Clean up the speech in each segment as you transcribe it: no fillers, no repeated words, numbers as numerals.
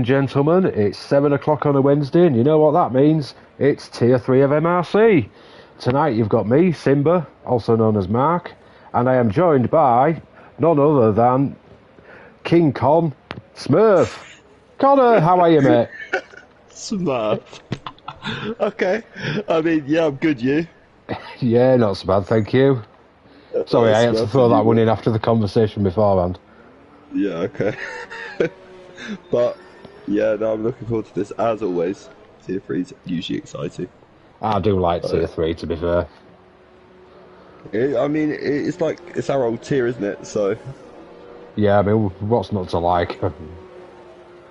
Gentlemen, it's 7 o'clock on a Wednesday, and you know what that means? It's Tier 3 of MRC. Tonight you've got me, Simba, also known as Mark, and I am joined by none other than King Con Smurf. Connor, how are you, mate? Smurf. Okay. I mean, yeah, I'm good, you? Yeah, not so bad, thank you. Sorry, I had to throw that one in after the conversation beforehand. Yeah, okay. But, yeah, no, I'm looking forward to this, as always. Tier 3's usually exciting. I do like Tier 3, to be fair. It's like, it's our old tier, isn't it? So... Yeah, I mean, what's not to like?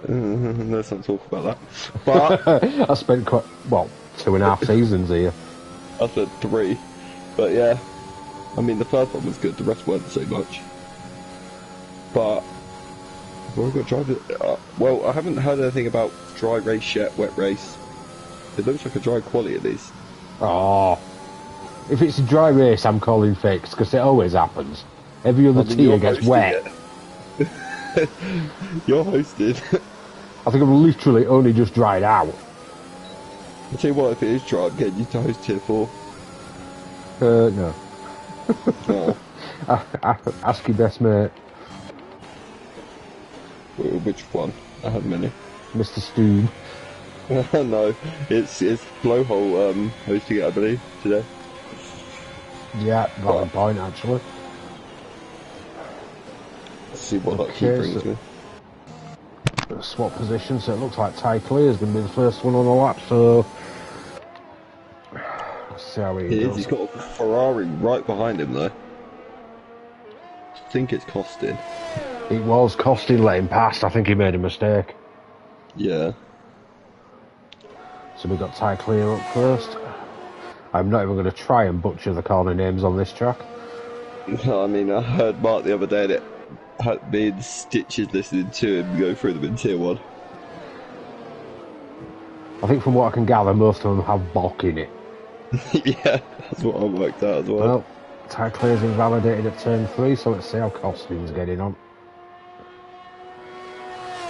Let's not talk about that. But... I spent quite, 2.5 seasons here. I said 3. But, yeah. I mean, the first one was good, the rest weren't so much. But... Well, I've got to drive it. Well, I haven't heard anything about dry race yet, wet race. It looks like a dry quali at least. Oh, if it's a dry race, I'm calling fixed, because it always happens. Every other tier gets wet. You're hosted. I think I've literally only just dried out. I'll tell you what, if it is dry, I'm getting you to host tier 4. No. No. Ask your best mate. Which one? I have many. Mr. Stoob. No, it's Blowhole hosting it, I believe, today. Yeah, valid point, actually. Let's see what that key brings me. Swap position, so it looks like Ty Clear is going to be the first one on the lap, so... Let's see how he does. He's got a Ferrari right behind him, though. I think it's costing. It was costing letting past. I think he made a mistake. Yeah. So we've got Ty Clear up first. I'm not even going to try and butcher the corner names on this track. I mean, I heard Mark the other day that had been stitches listening to him go through them in tier 1. I think from what I can gather, most of them have Bok in it. Yeah, that's what I worked out as well. Well, Ty Clear's invalidated at turn 3, so let's see how Costing's getting on.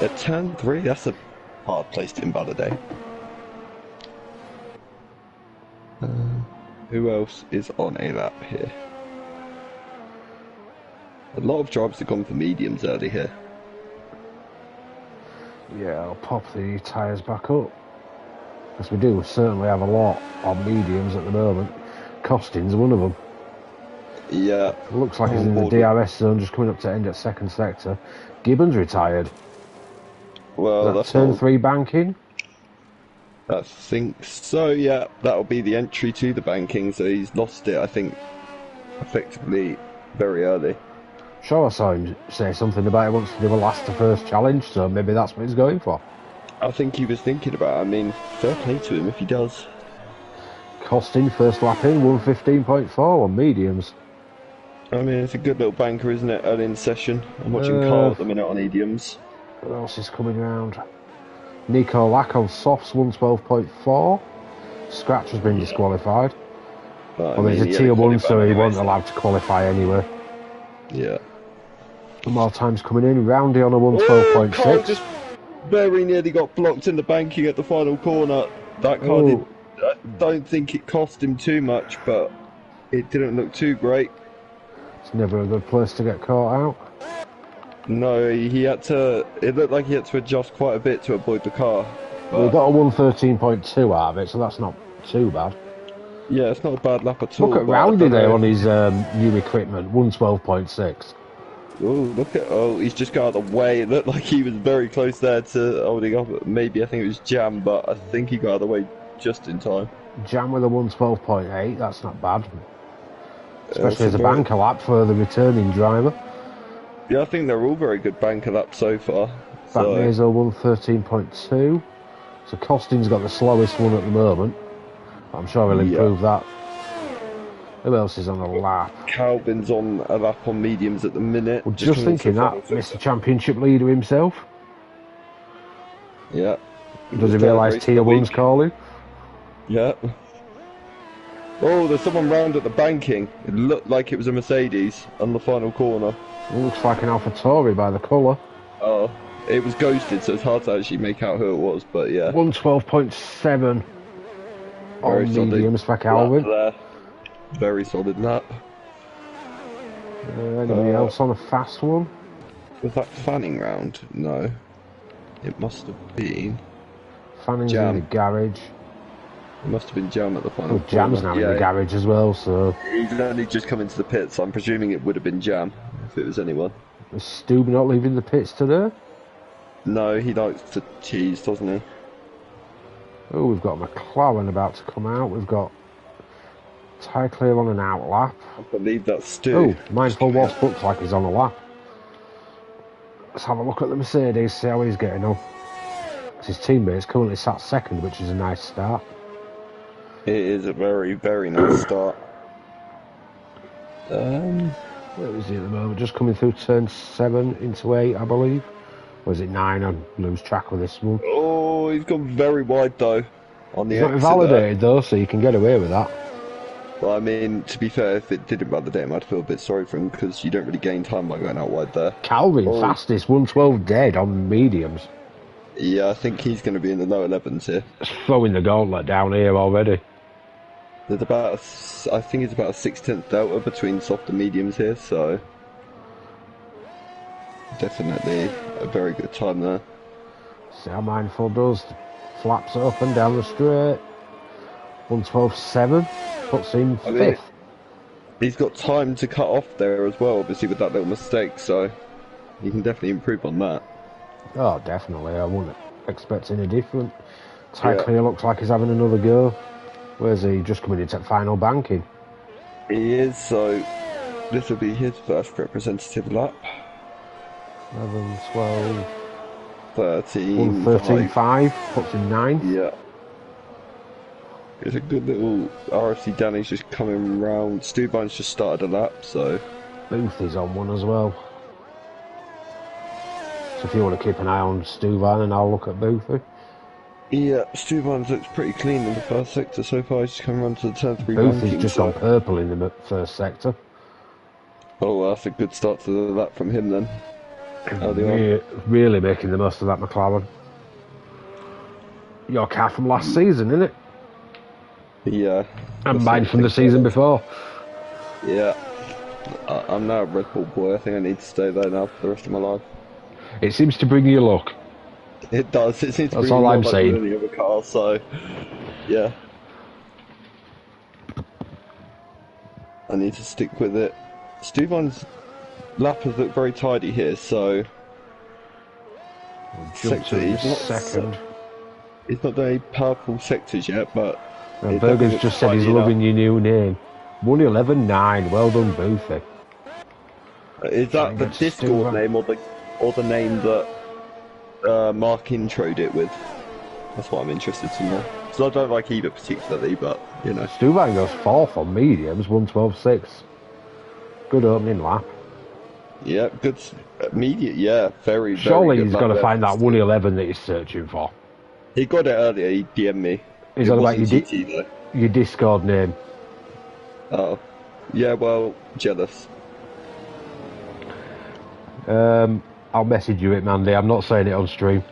At turn 3, that's a hard place to invalidate. Who else is on a lap here? A lot of drivers have gone for mediums early here. Yeah, I'll pop the tyres back up. Because we do certainly have a lot of mediums at the moment. Costing's one of them. Yeah. Looks like he's in the DRS zone, just coming up to end at second sector. Gibbons retired. Well, that's turn 3 banking. I think so, yeah. That'll be the entry to the banking, so he's lost it, I think, effectively very early. Sure, I saw him say something about he wants to do a last to first challenge, so maybe that's what he's going for. I think he was thinking about it. I mean, fair play to him if he does. Costing first lap in, 1:15.4 on mediums. I mean, it's a good little banker, isn't it, early in the session? I'm watching Carl at the minute on mediums. What else is coming round? Nico Lack on softs, 1:12.4. Scratch has been disqualified. Well, he's a tier 1, so he wasn't allowed to qualify anyway. Yeah. More times coming in. Roundy on a 1:12.6. Carl just very nearly got blocked in the banking at the final corner. That car did. I don't think it cost him too much, but it didn't look too great. It's never a good place to get caught out. No, he had to. It looked like he had to adjust quite a bit to avoid the car. We got a 1:13.2 out of it, so that's not too bad. Yeah, it's not a bad lap at all. Look at Roundy there on his new equipment, 1:12.6. Oh, look at. Oh, he's just got out of the way. It looked like he was very close there to holding up. Maybe I think it was Jam, but I think he got out of the way just in time. Jam with a 1:12.8, that's not bad. Especially as a banker lap for the returning driver. Yeah, I think they're all very good banker laps so far. Back Mazo 1:13.2. So Costing's got the slowest one at the moment. I'm sure he'll improve that. Who else is on a lap? Calvin's on a lap on mediums at the minute. Well, just thinking that, Mr. Championship leader himself. Yeah. Does he realise tier 1's calling? Yeah. Oh, there's someone round at the banking. It looked like it was a Mercedes on the final corner. It looks like an AlphaTauri by the colour. Oh, it was ghosted, so it's hard to actually make out who it was. But yeah, 112.7 very on solid mediums for lap Calvin. there. Very solid lap. Anybody else on a fast one? Was that Fanning round? No, it must have been. Fanning's Jam. in the garage. It must have been Jam at the final. Oh, Jam's now in the garage as well, so... He's only just come into the pits, so I'm presuming it would have been Jam, if it was anyone. Is Stu not leaving the pits today? No, he likes to tease, doesn't he? Oh, we've got McLaren about to come out. We've got tyre clear on an out lap. I believe that's Stu. Oh, Mindful Wasp looks like he's on a lap. Let's have a look at the Mercedes, see how he's getting on. His teammate's currently sat second, which is a nice start. It is a very, very nice start. Where is he at the moment? Just coming through turn 7 into 8, I believe. Or is it 9? I lose track of this one. Oh, he's gone very wide though. On the It's not exit invalidated though, so you can get away with that. Well, I mean, to be fair, if it did invalidate him, I'd feel a bit sorry for him because you don't really gain time by going out wide there. Calvin, fastest, 112 dead on mediums. Yeah, I think he's going to be in the low 11s here. Throwing the gauntlet down here already. There's about, I think it's about a 6/10 delta between soft and mediums here, so definitely a very good time there. See how Mindful does. Flaps it up and down the straight. 112.7, puts him 5th. He's got time to cut off there as well, obviously, with that little mistake, so he can definitely improve on that. Oh, definitely. I wouldn't expect any different. Tyre clear looks like he's having another go. Where's he? Just coming into final banking. He is, so this will be his first representative lap. 11, 12, 13, 5, puts him 9th. Yeah. It's a good little RFC Danny's just coming round. Stubine's just started a lap, so... Booth is on one as well. So if you want to keep an eye on Stubine, and I'll look at Boothie. Yeah, Stubine's looks pretty clean in the first sector so far. He's just coming around to the turn 3 Boothie's banking, just on purple in the first sector. Oh, well, that's a good start to the lap from him then. Early on. Really making the most of that McLaren. Your car from last season, isn't it? Yeah. And mine from the season before. Yeah. I'm now a Red Bull boy. I think I need to stay there now for the rest of my life. It seems to bring you luck. It does. It seems to That's bring all me I'm more saying. luck than any other car, so yeah. I need to stick with it. Stubine's lap has looked very tidy here, so Sector, he's not second. He's not done any powerful sectors yet, but Berger's just said he's loving your new name. 111.9. Well done, Boothie. Is that the Discord name or the name that Mark introed it with? That's what I'm interested to know. So I don't like either particularly, but you know. Stubine goes 4th on mediums, 112.6. Good opening lap. Yeah, good. Immediate, yeah, very, very Surely good he's lap got to there. find that 111 that he's searching for. He got it earlier, he DM'd me. Is It that about wasn't GT though. your Discord name? Oh. Yeah, well, jealous. I'll message you it, Mandy. I'm not saying it on stream.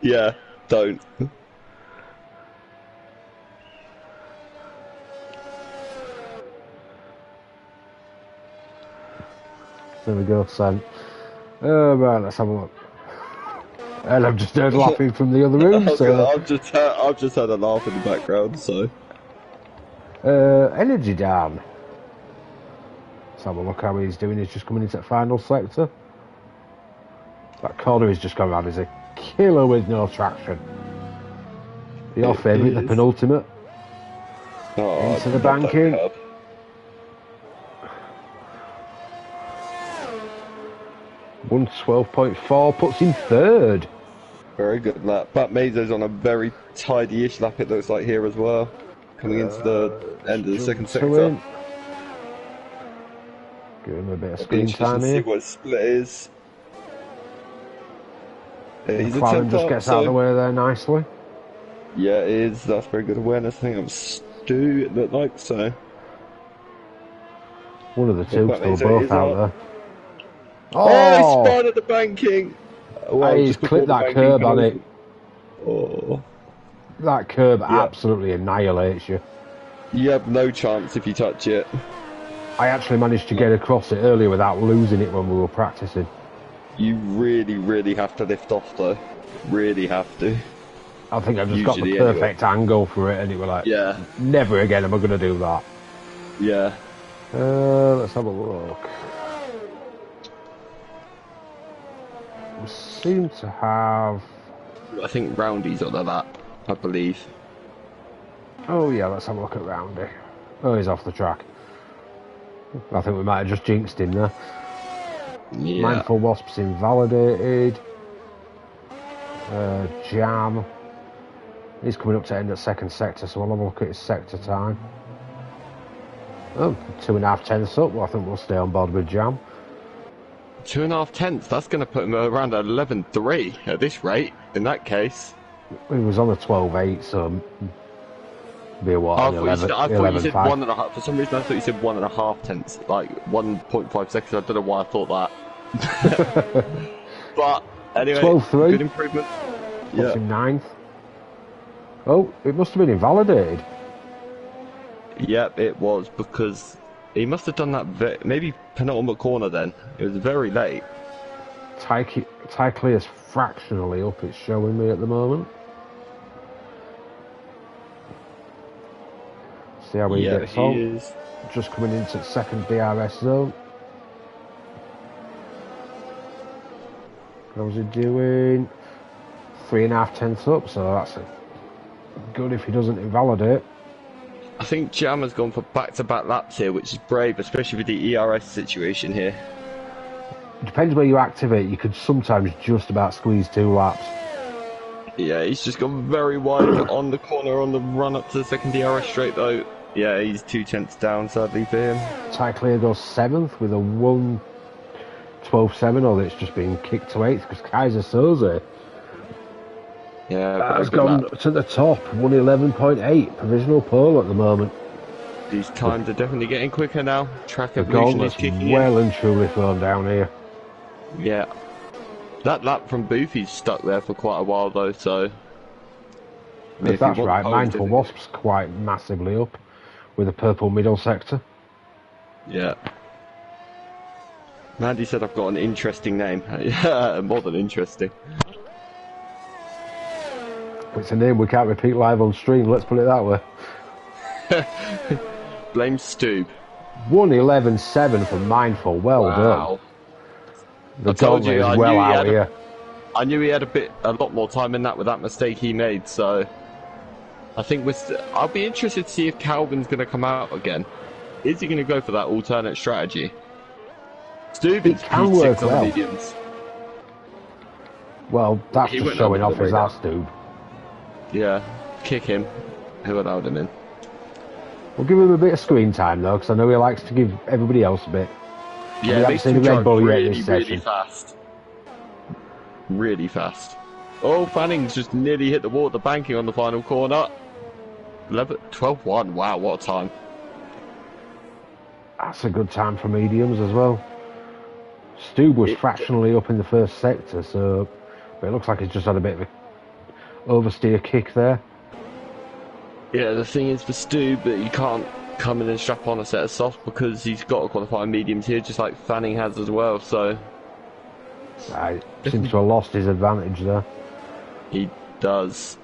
Yeah, don't. There we go, sent. Right, let's have a look. And I've just heard laughing from the other room, so... I've just had a laugh in the background, so... Energy down. Let's have a look how he's doing. He's just coming into the final sector. That corner he's just gone around is a killer with no traction. Your favourite, the penultimate. Oh, Into the banking. 112.4 puts him 3rd. Very good lap. But Mazo's on a very tidy-ish lap, it looks like here as well. Coming into the end of the second sector. Give him a bit of screen time See here. what his split is. He's a McLaren just gets out of the way there nicely. Yeah, it is. That's very good awareness. I think it was Stu, it looked like, so. One of the two still both out there. Oh, he Oh! spun at the banking. Well, He's just before clipped the that banking curb on goes. it. Oh. That curb Yeah. absolutely annihilates you. You have no chance if you touch it. I actually managed to get across it earlier without losing it when we were practicing. You really, really have to lift off though. Really have to. I think I've just got the Usually, perfect angle for it, and it was like, Yeah. never again am I going to do that. Yeah. Let's have a look. We seem to have... I think Roundy's on the lap, I believe. Oh yeah, let's have a look at Roundy. Oh, he's off the track. I think we might have just jinxed him there. Yeah. Mindful Wasp's invalidated. Jam. He's coming up to end at second sector, so we'll have a look at his sector time. Oh, 2.5 tenths up. Well, I think we'll stay on board with Jam. 2.5 tenths. That's going to put him around 11.3 at this rate. In that case. He was on a 12.8, so be a what? I An thought 11, you said 11.5. 1.5. For some reason, I thought you said 1.5 tenths, like 1.5 seconds. I don't know why I thought that. But anyway, 12.3. good improvement. Puts him 9th. Oh, it must have been invalidated. Yep, it was because he must have done that. Maybe penultimate corner. Then it was very late. Tie clear's fractionally up. It's showing me at the moment. See how he gets on. Is. Just coming into second DRS zone. How's he doing? 3.5 tenths up, so that's good if he doesn't invalidate. I think Jam has gone for back-to-back laps here, which is brave, especially with the ERS situation here. Depends where you activate. You could sometimes just about squeeze 2 laps. Yeah, he's just gone very wide on the corner on the run up to the second DRS straight though. Yeah, he's 2 tenths down, sadly for him. Ty Clear goes 7th with a 1.12.7, or it's just been kicked to 8th because Kaiser Soze Yeah, has gone to the top, 111.8, provisional pole at the moment. These times are definitely getting quicker now. Track The evolution is gauntlet's kicking well and truly thrown down here. in. Yeah. That lap from Boofy's stuck there for quite a while though, so... If that's right, Mindful Wasp's quite massively up with a purple middle sector. Yeah. Mandy said I've got an interesting name. Yeah, more than interesting. It's a name we can't repeat live on stream, let's put it that way. Blame Stoob. 111.7 for Mindful, well done. The gauntlet is well out here. I knew he had a lot more time in that with that mistake he made, so... I think I'll be interested to see if Calvin's going to come out again. Is he going to go for that alternate strategy? Stoob is P6 on the mediums. Well, that's just showing off his ass, dude. Yeah, kick him. Who allowed him in? We'll give him a bit of screen time though, because I know he likes to give everybody else a bit. Yeah, we haven't seen a Red Bull yet this session. Really fast. Really fast. Oh, Fanning's just nearly hit the wall at the banking on the final corner. 12.1. Wow, what a time. That's a good time for mediums as well. Stoob was fractionally up in the first sector, so but it looks like he's just had a bit of a oversteer kick there. Yeah, the thing is for Stoob that you can't come in and strap on a set of softs because he's got to qualify mediums here, just like Fanning has as well, so... seems to have lost his advantage there. He does.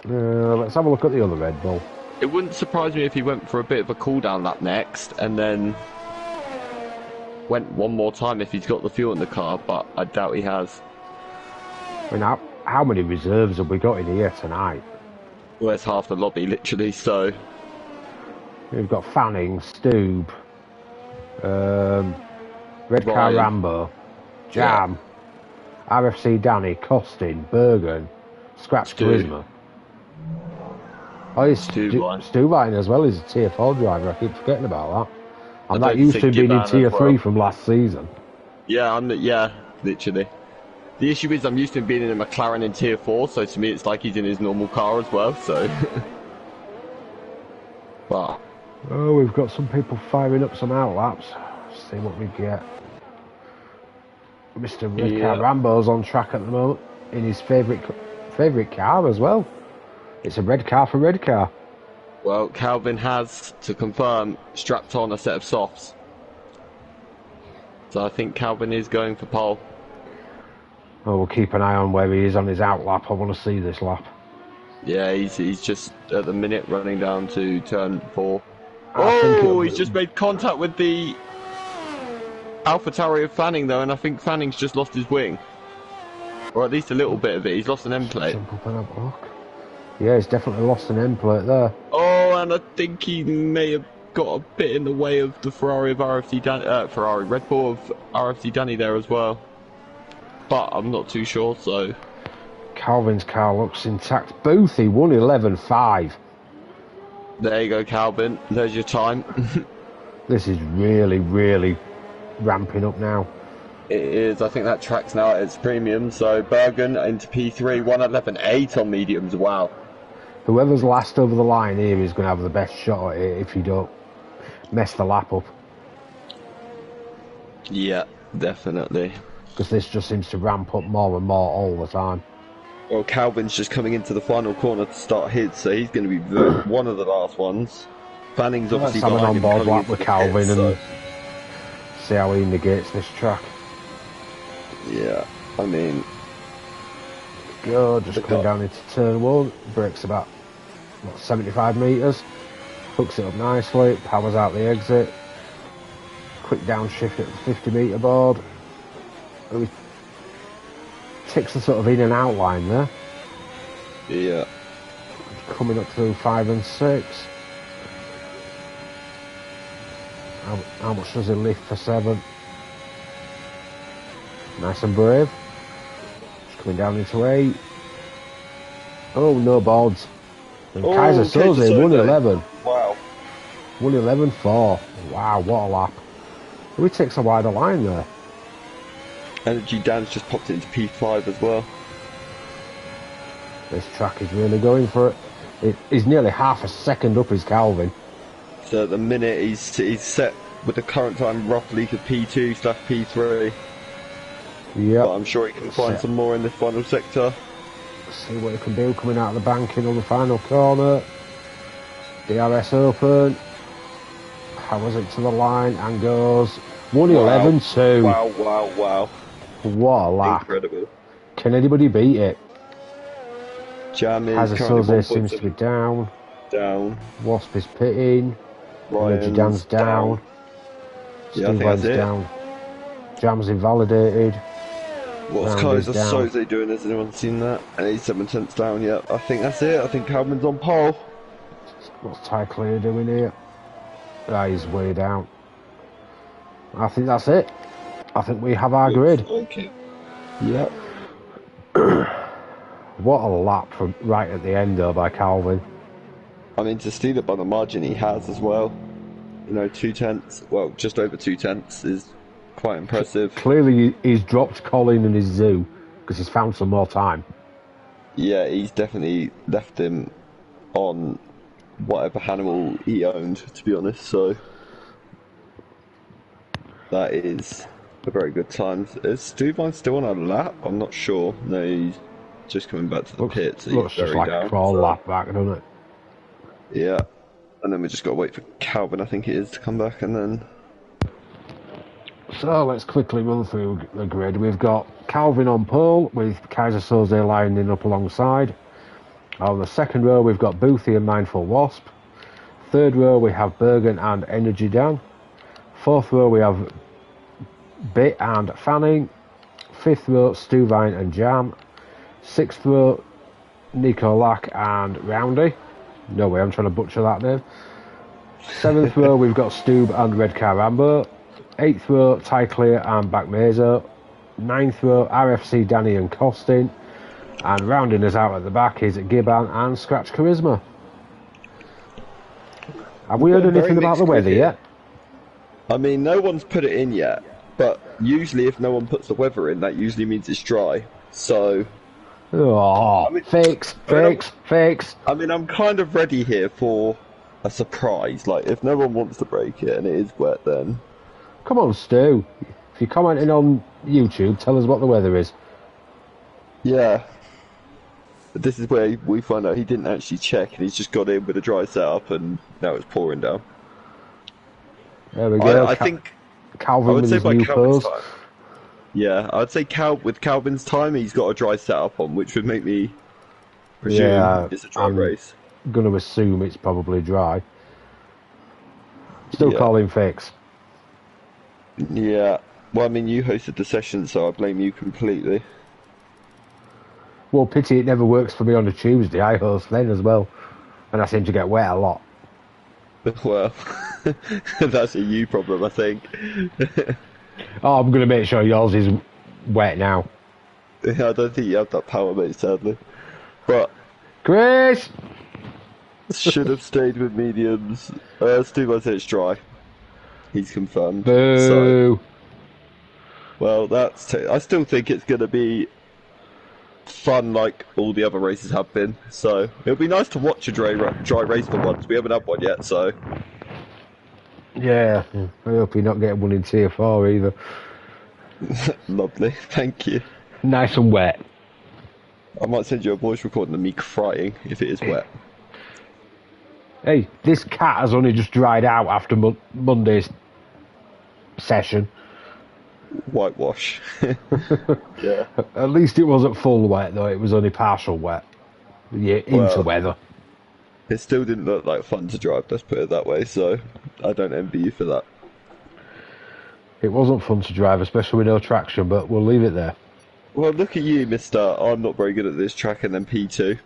Let's have a look at the other Red Bull. It wouldn't surprise me if he went for a bit of a cool-down lap next, and then went one more time if he's got the fuel in the car, but I doubt he has. I mean, how many reserves have we got in here tonight? Well, it's half the lobby, literally, so... We've got Fanning, Stoob, Red Car Rambo, Jam, RFC Danny, Costin, Bergen, Scratch Charisma. Oh, it's Stubine as well. He's a Tier 4 driver. I keep forgetting about that. I'm not used to being in Tier 3 from last season. Yeah, yeah, literally. The issue is I'm used to him being in a McLaren in Tier 4, so to me it's like he's in his normal car as well, so... But... Oh, we've got some people firing up some outlaps. Let's see what we get. Mr. Red Car Rambo's on track at the moment in his favourite car as well. It's a red car for red car. Well, Calvin has, to confirm, strapped on a set of softs. So I think Calvin is going for pole. Oh, we'll keep an eye on where he is on his out lap. I want to see this lap. Yeah, he's just at the minute running down to turn 4. He's just made contact with the AlphaTauri of Fanning though, and I think Fanning's just lost his wing. Or at least a little bit of it. He's lost an end plate. Yeah, he's definitely lost an end plate there. Oh, and I think he may have got a bit in the way of the Ferrari of RFC Danny, Red Bull of RFC Danny there as well. But I'm not too sure, so... Calvin's car looks intact. Boothie, 1:11.5. There you go, Calvin. There's your time. This is really, really ramping up now. It is. I think that track's now at its premium. So Bergen into P3, 1:11.8 on mediums. Wow. Whoever's last over the line here is going to have the best shot at it if you don't mess the lap up. Yeah, definitely. Because this just seems to ramp up more and more all the time. Well, Calvin's just coming into the final corner to start his, so he's going to be one of the last ones. Fanning's obviously Let's have an on-board lap with Calvin pits, and see how he negates this track. Yeah, I mean... Go, just coming down into turn 1, brakes about 75 metres, hooks it up nicely, powers out the exit, quick downshift at the 50 metre board. He ticks the sort of in and out line there. Yeah. Coming up through 5 and 6. How much does he lift for 7? Nice and brave. Just coming down into 8. Oh, no boards. And Kaiser Soze, 1:11. Wow. 1:11.4. Wow, what a lap. He takes a wider line there. Energy Dan's just popped it into P5 as well. This track is really going for it. He's nearly half a second up his Calvin. So at the minute he's set with the current time roughly to P2/P3. Yeah. But I'm sure he can find some more in this final sector. See what he can do coming out of the banking on the final corner. DRS open. Powers it to the line and goes 1:11.2. Wow. What a lap. Incredible. Can anybody beat it? Jam is Hazasoze seems to be down. Wasp is pitting. Energy Dan's down. Yeah, I think that's it. Down. Jam's invalidated. What's Kaiser Soze doing? Has anyone seen that? And he's 7/10 down. Yeah, I think that's it. I think Calvin's on pole. What's Ty Clear doing here? He's way down. I think that's it. I think we have our grid. Okay. Yep. What a lap from right at the end though by Calvin. I mean, to steal it by the margin he has as well. You know, 2/10, well, just over 2/10 is quite impressive. Clearly he's dropped Colin and his zoo because he's found some more time. Yeah, he's definitely left him on whatever animal he owned, to be honest, so that is a very good time. Is Stuvine still on a lap? I'm not sure. No, he's just coming back to the pits. Looks just like a crawl lap back, doesn't it? Yeah. And then we just got to wait for Calvin, I think it is, to come back, and then... So let's quickly run through the grid. We've got Calvin on pole with Kaiser Soze lining up alongside. On the second row we've got Boothie and Mindful Wasp. Third row we have Bergen and Energy Dan. Fourth row we have Bit and Fanning. Fifth row Stuvine and Jam. Sixth row Nico Lack and Roundy. No way, I'm trying to butcher that name. Seventh row we've got Stube and Red Car Rambo. Eighth row Ty Clear and Back Meso. Ninth row RFC Danny and Costin. And rounding us out at the back is Giban and Scratch Charisma. Have we heard anything about the weather yet? I mean, no one's put it in yet, but usually if no one puts the weather in, that usually means it's dry. So... Oh, I mean, fakes. I mean, I'm kind of ready here for a surprise. Like, if no one wants to break it and it is wet, then... Come on, Stu. If you're commenting on YouTube, tell us what the weather is. Yeah. This is where we find out he didn't actually check, and he's just got in with a dry setup, and now it's pouring down. There we go. I think Calvin I would with say his by new Calvin's pose. time. Yeah, I'd say with Calvin's time, he's got a dry setup on, which would make me presume it's a dry race. I'm going to assume it's probably dry. Still calling fix. Yeah. Well, I mean, you hosted the session, so I blame you completely. Well, pity it never works for me on a Tuesday. I host then as well. And I seem to get wet a lot. Well, that's a you problem, I think. Oh, I'm going to make sure yours is wet now. Yeah, I don't think you have that power, mate, sadly. But Chris! should have stayed with mediums. Stu said it's dry. He's confirmed. Boo! So, well, I still think it's going to be fun like all the other races have been. So it'll be nice to watch a dry race for once. We haven't had one yet, so. Yeah, I hope you're not getting one in Tier 4 either. Lovely, thank you. Nice and wet. I might send you a voice recording of me crying if it is wet. Hey, this cat has only just dried out after Monday's session. Whitewash. Yeah. At least it wasn't full wet, though. It was only partial wet. Yeah, into weather. It still didn't look like fun to drive, let's put it that way, so I don't envy you for that. It wasn't fun to drive, especially with no traction, but we'll leave it there. Well, look at you, mister. I'm not very good at this track and then P2.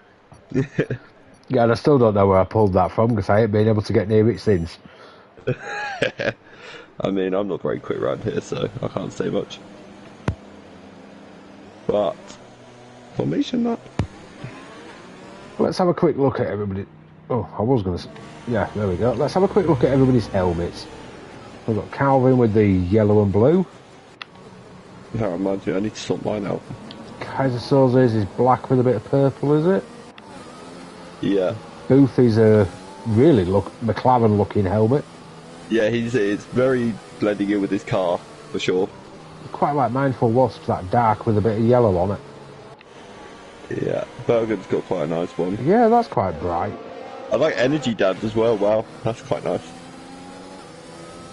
Yeah, and I still don't know where I pulled that from, because I ain't been able to get near it since. I mean, I'm not very quick around here, so I can't say much. But, formation map. Let's have a quick look at everybody. Oh, I was going to... Yeah, there we go. Let's have a quick look at everybody's helmets. We've got Calvin with the yellow and blue. That reminds me, I need to sort mine out. Kaiser Soze's is black with a bit of purple, is it? Yeah. Booth is a really McLaren looking helmet. Yeah, it's very blending in with his car, for sure. Quite like Mindful Wasps, that dark with a bit of yellow on it. Yeah, Bergen's got quite a nice one. Yeah, that's quite bright. I like Energy Dad as well, wow, that's quite nice.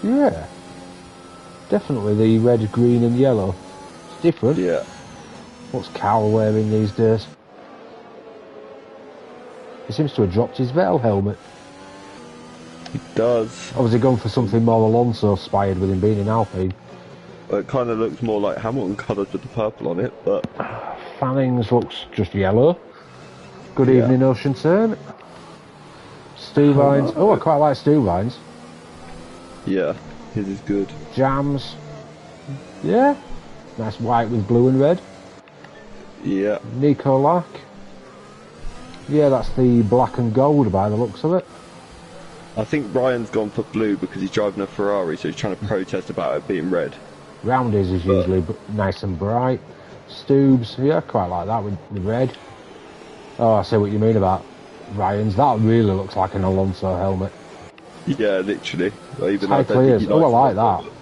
Yeah. Definitely the red, green and yellow. It's different. Yeah. What's Cal wearing these days? He seems to have dropped his Vettel helmet. He does. Or has he gone for something more Alonso-inspired with him being in Alpine? Well, it kind of looks more like Hamilton colours with the purple on it, but... Fanning's looks just yellow. Good evening, Ocean Turn. Stuvines. Oh, I quite like Stuvines. Yeah, his is good. Jams. Yeah. Nice white with blue and red. Yeah. Nico Lack. Yeah, that's the black and gold by the looks of it. I think Ryan's gone for blue because he's driving a Ferrari, so he's trying to protest about it being red. Roundies is usually nice and bright. Stubes, yeah, I quite like that with the red. Oh, I see what you mean about Ryan's. That really looks like an Alonso helmet. Yeah, literally. Even High clears. Oh, I like that.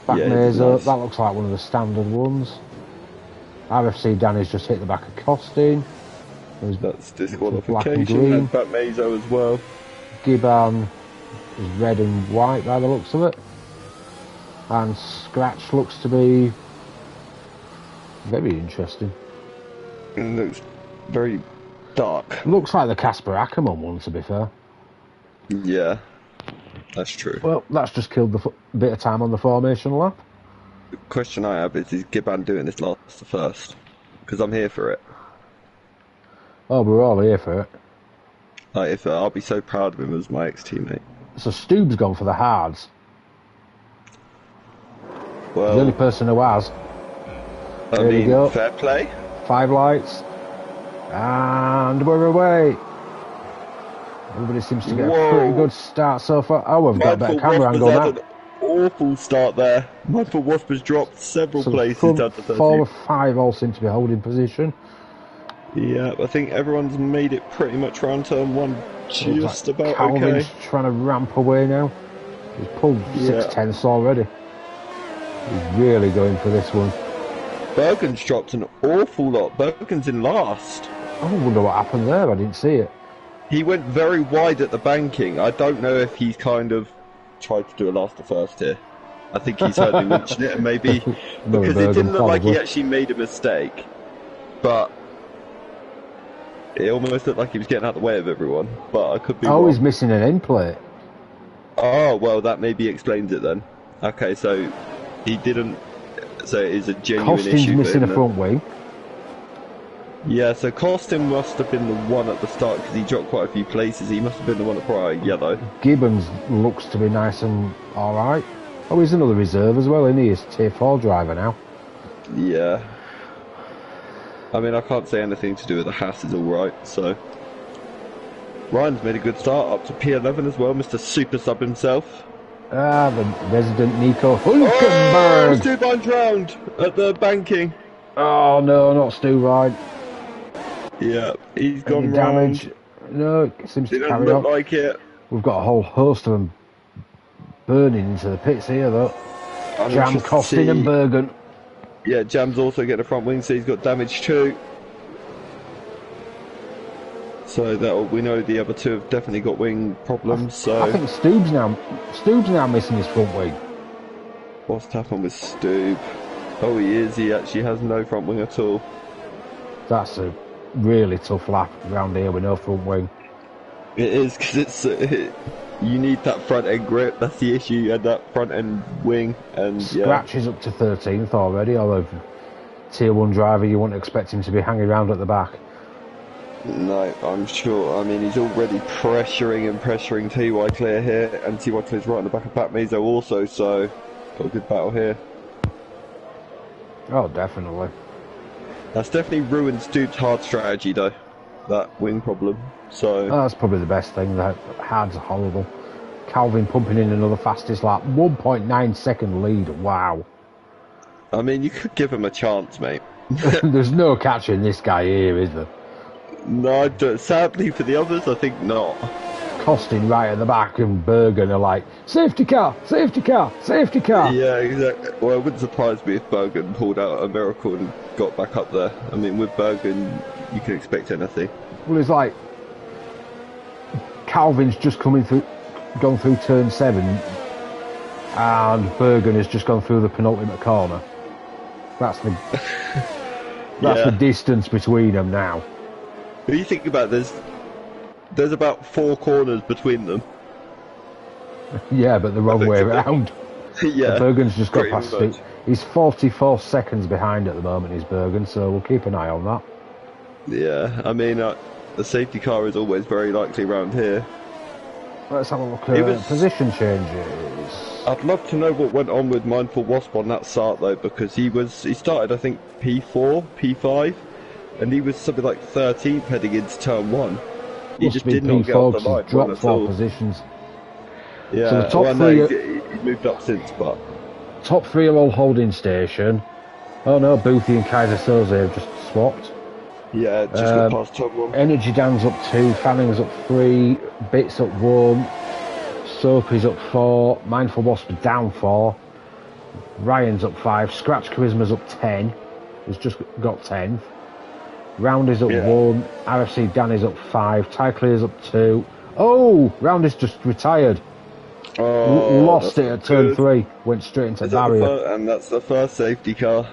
Back Mesa, that looks like one of the standard ones. RFC Danny's just hit the back of Costin. That's disqualification. And back Mesa as well. Gibbon is red and white by the looks of it. And Scratch looks to be very interesting. It looks very dark. Looks like the Casper Ackerman one, to be fair. Yeah, that's true. Well, that's just killed the bit of time on the formation lap. The question I have is Gibbon doing this last to first? Because I'm here for it. Oh, we're all here for it. Like, I'll be so proud of him as my ex-teammate. So Stube's gone for the hards. Well, He's the only person who has. I There mean, we go. fair play. 5 lights. And we're away. Everybody seems to get a pretty good start so far. Oh, we've got a better camera angle now. An awful start there. Mindful Wasp has dropped several places down to 13. 4 or 5 all seem to be holding position. Yeah, I think everyone's made it pretty much round turn 1 just like about Calvin's okay. trying to ramp away now. He's pulled 6 tenths already. He's really going for this one. Bergen's dropped an awful lot. Bergen's in last. I wonder what happened there. I didn't see it. He went very wide at the banking. I don't know if he's kind of tried to do a last to first here. I think he's heard me mention it, and maybe because it didn't look like he actually made a mistake, but it almost looked like he was getting out of the way of everyone. But I could be wrong. He's missing an end plate. Oh, well, that maybe explains it then. Okay, so he didn't. So it is a genuine issue. Costin's missing a front wing. Yeah, so Costin must have been the one at the start because he dropped quite a few places. He must have been the one at Prix, yellow. Gibbons looks to be nice and alright. Oh, he's another reserve as well, isn't he? He's tier 4 driver now. Yeah. I mean, I can't say anything to do with the Haas is alright, so. Ryan's made a good start up to P11 as well, Mr. Super Sub himself. The resident Nico Hulkenberg. Oh, Stu Vine's round at the banking. Oh no, not Stu Vine. Yeah, he's gone damage. round. No, it seems to carry on. Doesn't look like it. We've got a whole host of them burning into the pits here, though. Jam, Costin and Bergen. Yeah, Jam's also getting a front wing, so he's got damage too. So that we know the other two have definitely got wing problems. So I think Stubb's now missing his front wing. What's happened with Stubb? Oh, he is. He actually has no front wing at all. That's a really tough lap around here with no front wing. It is, because you need that front end grip. That's the issue. And that front end wing, and Scratch is up to 13th already. Although tier 1 driver, you wouldn't expect him to be hanging around at the back. No, I'm sure. I mean, he's already pressuring TY Clear here, and TY Clear's right on the back of Pat Mazo also. So got a good battle here. Oh, definitely. That's definitely ruined Stubb's hard strategy, though. That wing problem. So that's probably the best thing. That hard's horrible. Calvin pumping in another fastest lap. 1.9 second lead. Wow. I mean, you could give him a chance, mate. There's no catching this guy here, is there? No, sadly for the others, I think not. Costin right at the back, and Bergen are like, safety car, safety car, safety car. Yeah, exactly. Well, it wouldn't surprise me if Bergen pulled out a miracle and got back up there. I mean, with Bergen, you can expect anything. Well, it's like Calvin's just gone through turn 7, and Bergen has just gone through the penultimate corner. That's the the distance between them now. When you think about this, there's about 4 corners between them. Yeah, but the wrong way around. Yeah. Bergen's just got past it. He's 44 seconds behind at the moment, is Bergen, so we'll keep an eye on that. Yeah, I mean, the safety car is always very likely around here. Let's have a look at position changes. I'd love to know what went on with Mindful Wasp on that start, though, because he started, I think, P4, P5, and he was something like 13th heading into turn 1. He just did not get off the line. Dropped 4 positions. Yeah, so the top three he's moved up since, but top 3 are all holding station. Oh no, Boothie and Kaiser Soze have just swapped. Yeah, just got past turn 1. Energy Dan's up 2, Fanning's up 3, Bits up 1, Soapy's up 4, Mindful Wasp down 4, Ryan's up 5, Scratch Charisma's up 10, he's just got 10th. Round is up 1, RFC Dan is up 5, Ty Clear's up 2. Oh, Round is just retired. Oh, lost it at turn 3, went straight into barrier. And that's the first safety car.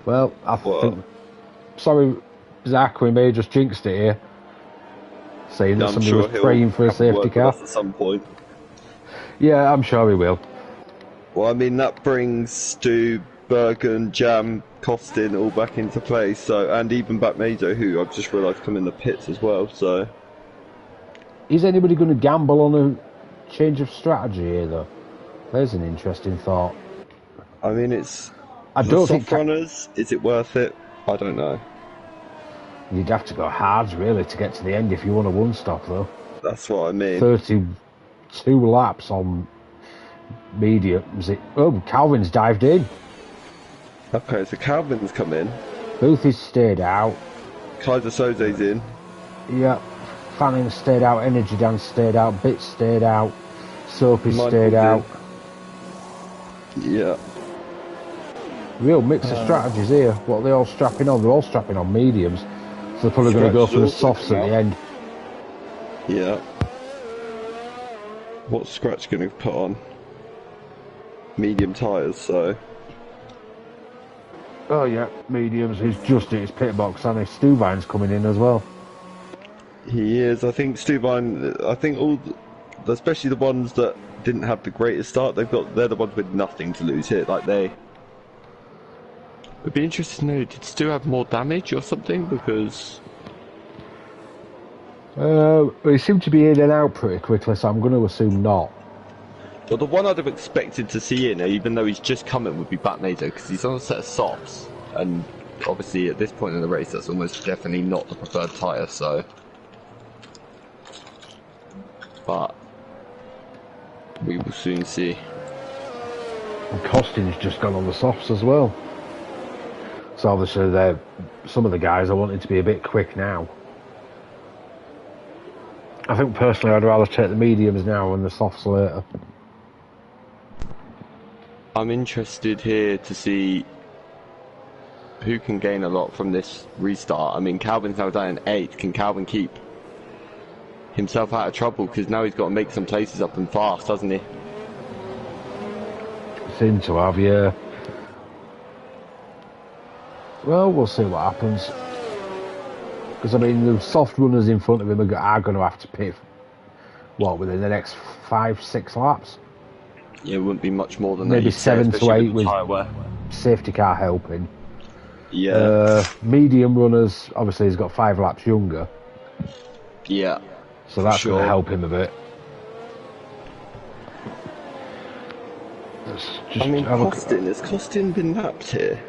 Well, I think. Sorry, Zach, we may have just jinxed it here. Saying that somebody was praying for a safety car. At some point. Yeah, I'm sure he will. Well, I mean, that brings Stu, Bergen, Jam, Costin all back into play, so, and even Batmazo, who I've just realised come in the pits as well, so. Is anybody going to gamble on a change of strategy here, though? There's an interesting thought. I mean, it's. I don't think. Runners, is it worth it? I don't know. You'd have to go hard, really, to get to the end if you want a one stop, though. That's what I mean. 32 laps on mediums. Oh, Calvin's dived in. Okay, so Calvin's come in. Boothie's stayed out. Kaiser Soze's in. Yep. Fanning stayed out. Energy Dan stayed out. Bits stayed out. Soapy stayed out. Yeah. Real mix of strategies here. What are they all strapping on? They're all strapping on mediums. So they're probably going to go for the softs at the end. Yeah. What's Scratch going to put on? Medium tyres, so... Oh yeah, mediums. He's just at his pit box, and Stuvine's coming in as well. He is. I think Stuvine, I think especially the ones that didn't have the greatest start, they're the ones with nothing to lose here. Like it'd be interesting to know, did Stu have more damage or something? Because he seemed to be in and out pretty quickly, so I'm going to assume not. well, the one I'd have expected to see in, even though he's just coming, would be Batnader, because he's on a set of softs, and obviously at this point in the race, that's almost definitely not the preferred tyre. So, but we will soon see. And Costin's just gone on the softs as well. So obviously some of the guys are wanting to be a bit quick now. I think personally I'd rather take the mediums now and the softs later. I'm interested here to see who can gain a lot from this restart. I mean, Calvin's now down in 8th. Can Calvin keep himself out of trouble? Because now he's got to make some places up and fast, hasn't he? Seem to have, yeah. Well, we'll see what happens. Because, I mean, the soft runners in front of him are going to have to pit, within the next 5-6 laps? Yeah, it wouldn't be much more than maybe that. 7 to 8 with safety car helping. Yeah. Medium runners, obviously he's got 5 laps younger. Yeah. So that's going to help him a bit. I mean, has Costin been lapped here?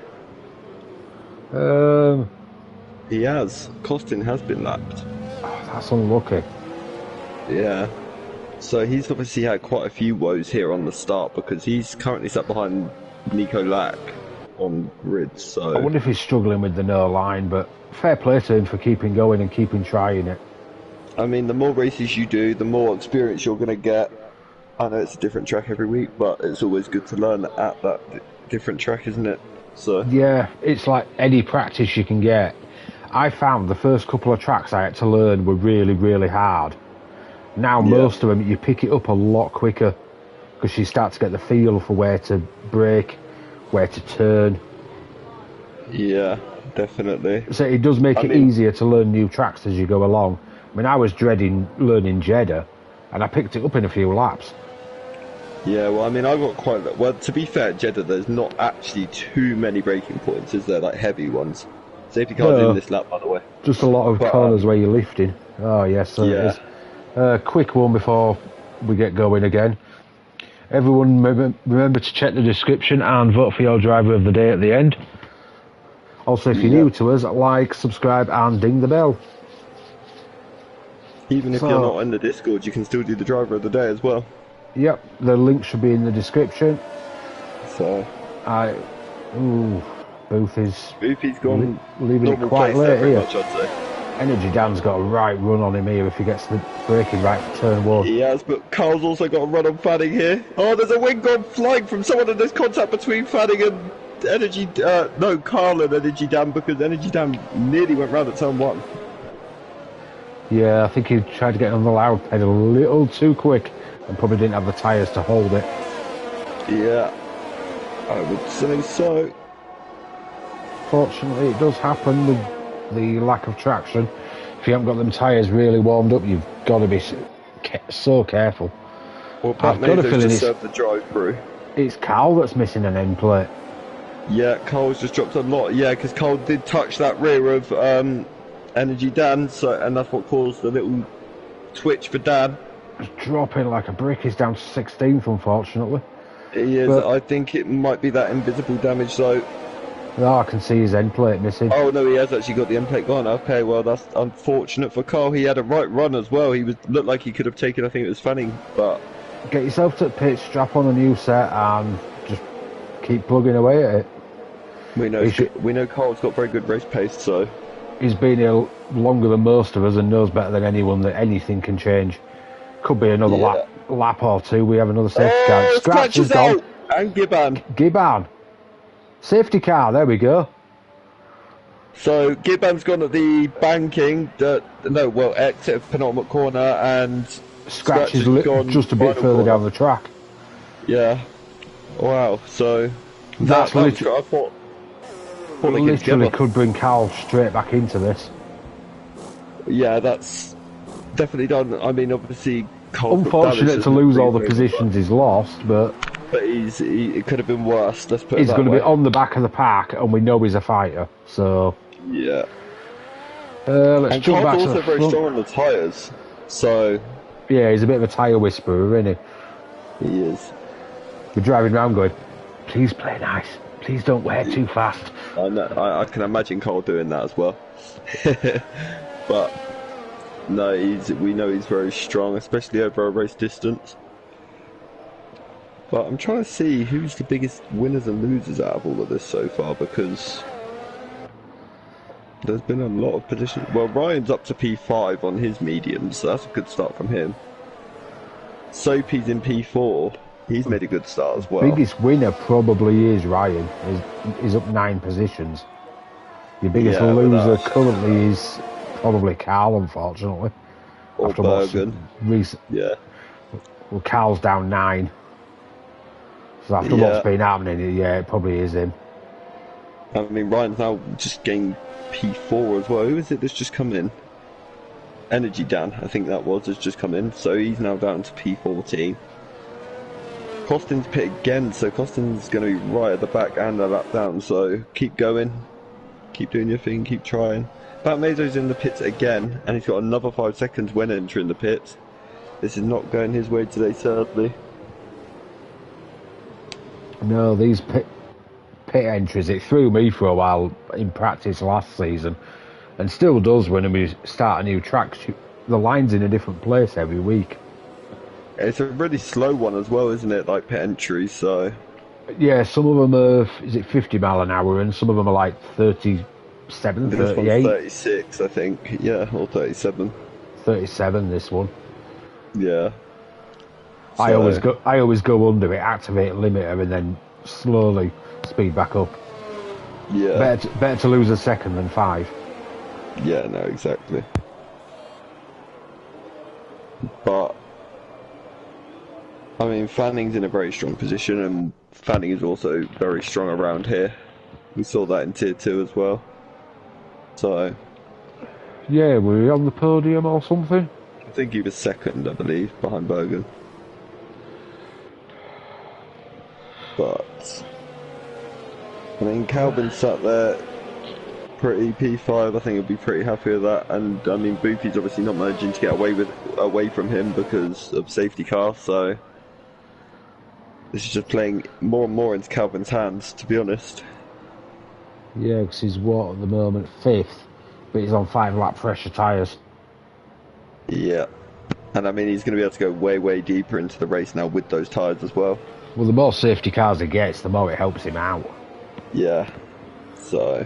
He has. Costin has been lapped. Oh, that's unlucky. Yeah. So he's obviously had quite a few woes here on the start, because he's currently sat behind Nico Lack on grid. So I wonder if he's struggling with the no line, but fair play to him for keeping going and keeping trying it. I mean, the more races you do, the more experience you're going to get. I know it's a different track every week, but it's always good to learn at that different track, isn't it? So yeah, it's like any practice you can get. I found the first couple of tracks I had to learn were really, really hard. Now most of them, you pick it up a lot quicker, because you start to get the feel for where to brake, where to turn. Yeah, definitely. So it does make it easier to learn new tracks as you go along. I mean, I was dreading learning Jeddah, and I picked it up in a few laps. Yeah, well, I mean, I got quite... Well, to be fair, Jeddah, there's not actually too many braking points, is there? Like, heavy ones. Safety cars in this lap, by the way. Just a lot of corners where you're lifting. Oh, yes, so it is. Quick one before we get going again. Everyone remember to check the description and vote for your driver of the day at the end. Also, if you're new to us, like, subscribe and ding the bell. Even if you're not in the Discord, you can still do the driver of the day as well. Yep, the link should be in the description. So Boothie's gone leaving it quite late here. Much, I'd say. Energy Dan's got a right run on him here if he gets the braking right for turn 1. He has, but Carl's also got a run on Fanning here. Oh, there's a wing gone flying from someone, and there's contact between Fanning and Carl and Energy Dan, because Energy Dan nearly went round at turn 1. Yeah, I think he tried to get on the loud pedal a little too quick and probably didn't have the tyres to hold it. Yeah, I would say so. Fortunately, it does happen with the lack of traction. If you haven't got them tyres really warmed up, you've got to be so careful. Well, I've got a feeling it's the drive-through. It's Carl that's missing an end plate. Yeah, Carl's just dropped a lot. Yeah, because Carl did touch that rear of Energy Dan, and that's what caused the little twitch for Dan. It's dropping like a brick. He's down to 16th, unfortunately. He is. But I think it might be that invisible damage, though. No, I can see his end plate missing. Oh no, he has actually got the end plate gone. Okay, well that's unfortunate for Carl. He had a right run as well. He looked like he could have taken, I think it was Fanning, but... Get yourself to the pit, strap on a new set, and just keep plugging away at it. We know Carl's got very good race pace, so... He's been here longer than most of us and knows better than anyone that anything can change. Could be another lap or two. We have another safety car. Scratch is gone. And Gibbon. Gibbon. Safety car, there we go. So Gibbon's gone at the banking, exit of penultimate corner, and Scratch is gone just a bit final further corner. down the track. Yeah. Wow. So That's literally. I thought Literally could bring Carl straight back into this. Yeah, that's definitely done. I mean, obviously, Carl's unfortunate to lose all the positions he's lost, but it could have been worse. Let's put it he's that going to way. be on the back of the pack, and we know he's a fighter. So yeah. Let's and jump back Carl's to also the very front. strong on the tyres. So yeah, he's a bit of a tyre whisperer, isn't he? He is. We're driving around going, please play nice. Please don't wear too fast. I know. I can imagine Carl doing that as well. But no, we know he's very strong, especially over a race distance. But I'm trying to see who's the biggest winners and losers out of all of this so far, because there's been a lot of positions. Well, Ryan's up to P5 on his mediums, so that's a good start from him. Soapy's in P4. He's made a good start as well. Biggest winner probably is Ryan. He's up 9 positions. Your biggest loser currently is probably Carl, unfortunately. Or after Bergen. Recent. Yeah. Well, Carl's down 9. So after what's been happening, yeah, it probably is him. I mean, Ryan's now just getting P4 as well. Who is it that's just come in? Energy Dan, I think that was, has just come in. So he's now down to P14. Costin's pit again, so Costin's going to be right at the back and a lap down. So keep going. Keep doing your thing, keep trying. Batmazo's in the pits again, and he's got another 5 seconds when entering the pits. This is not going his way today, sadly. No, these pit entries, it threw me for a while in practice last season, and still does when we start a new track. The line's in a different place every week. It's a really slow one as well, isn't it? Like pit entry, so... Yeah, some of them are, is it 50 mile an hour, and some of them are like 37, this 38. one's 36, I think. Yeah, or 37. 37, this one. Yeah. So, I always go under it, activate limiter, and then slowly speed back up. Yeah. Better to lose a second than 5. Yeah, no, exactly. But I mean, Fanning's in a very strong position, and Fanning is also very strong around here. We saw that in Tier 2 as well. So... yeah, were we on the podium or something? I think he was second, I believe, behind Bergen. But... I mean, Calvin sat there pretty P5, I think he'll be pretty happy with that. And, I mean, Boofy's obviously not managing to get away from him because of safety car, so... this is just playing more and more into Calvin's hands, to be honest. Yeah, because he's what at the moment? 5th, but he's on 5 lap pressure tyres. Yeah. And I mean, he's going to be able to go way, way deeper into the race now with those tyres as well. Well, the more safety cars he gets, the more it helps him out. Yeah. So...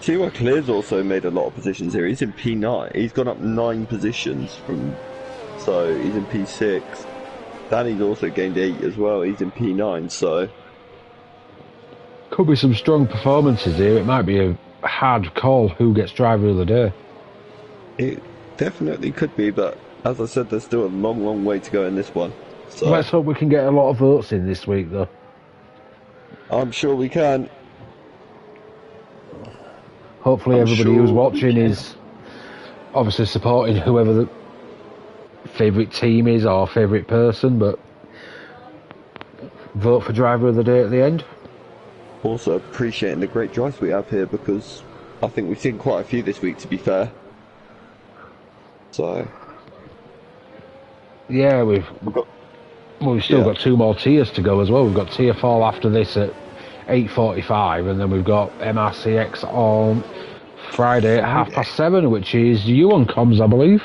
T.Y. Clear's also made a lot of positions here. He's in P9. He's gone up 9 positions from... so he's in P6. Danny's also gained 8 as well. He's in P9, so... could be some strong performances here. It might be a hard call who gets driver of the day. It definitely could be, but as I said, there's still a long, long way to go in this one. So Let's hope we can get a lot of votes in this week, though. I'm sure we can. Hopefully everybody who's watching is obviously supporting whoever the favourite team is or favourite person, but vote for driver of the day at the end. Also appreciating the great drives we have here, because I think we've seen quite a few this week, to be fair. So yeah, we've still got 2 more tiers to go as well. We've got tier 4 after this at 8:45, and then we've got MRCX on Friday at 7:30, which is you on comms, I believe.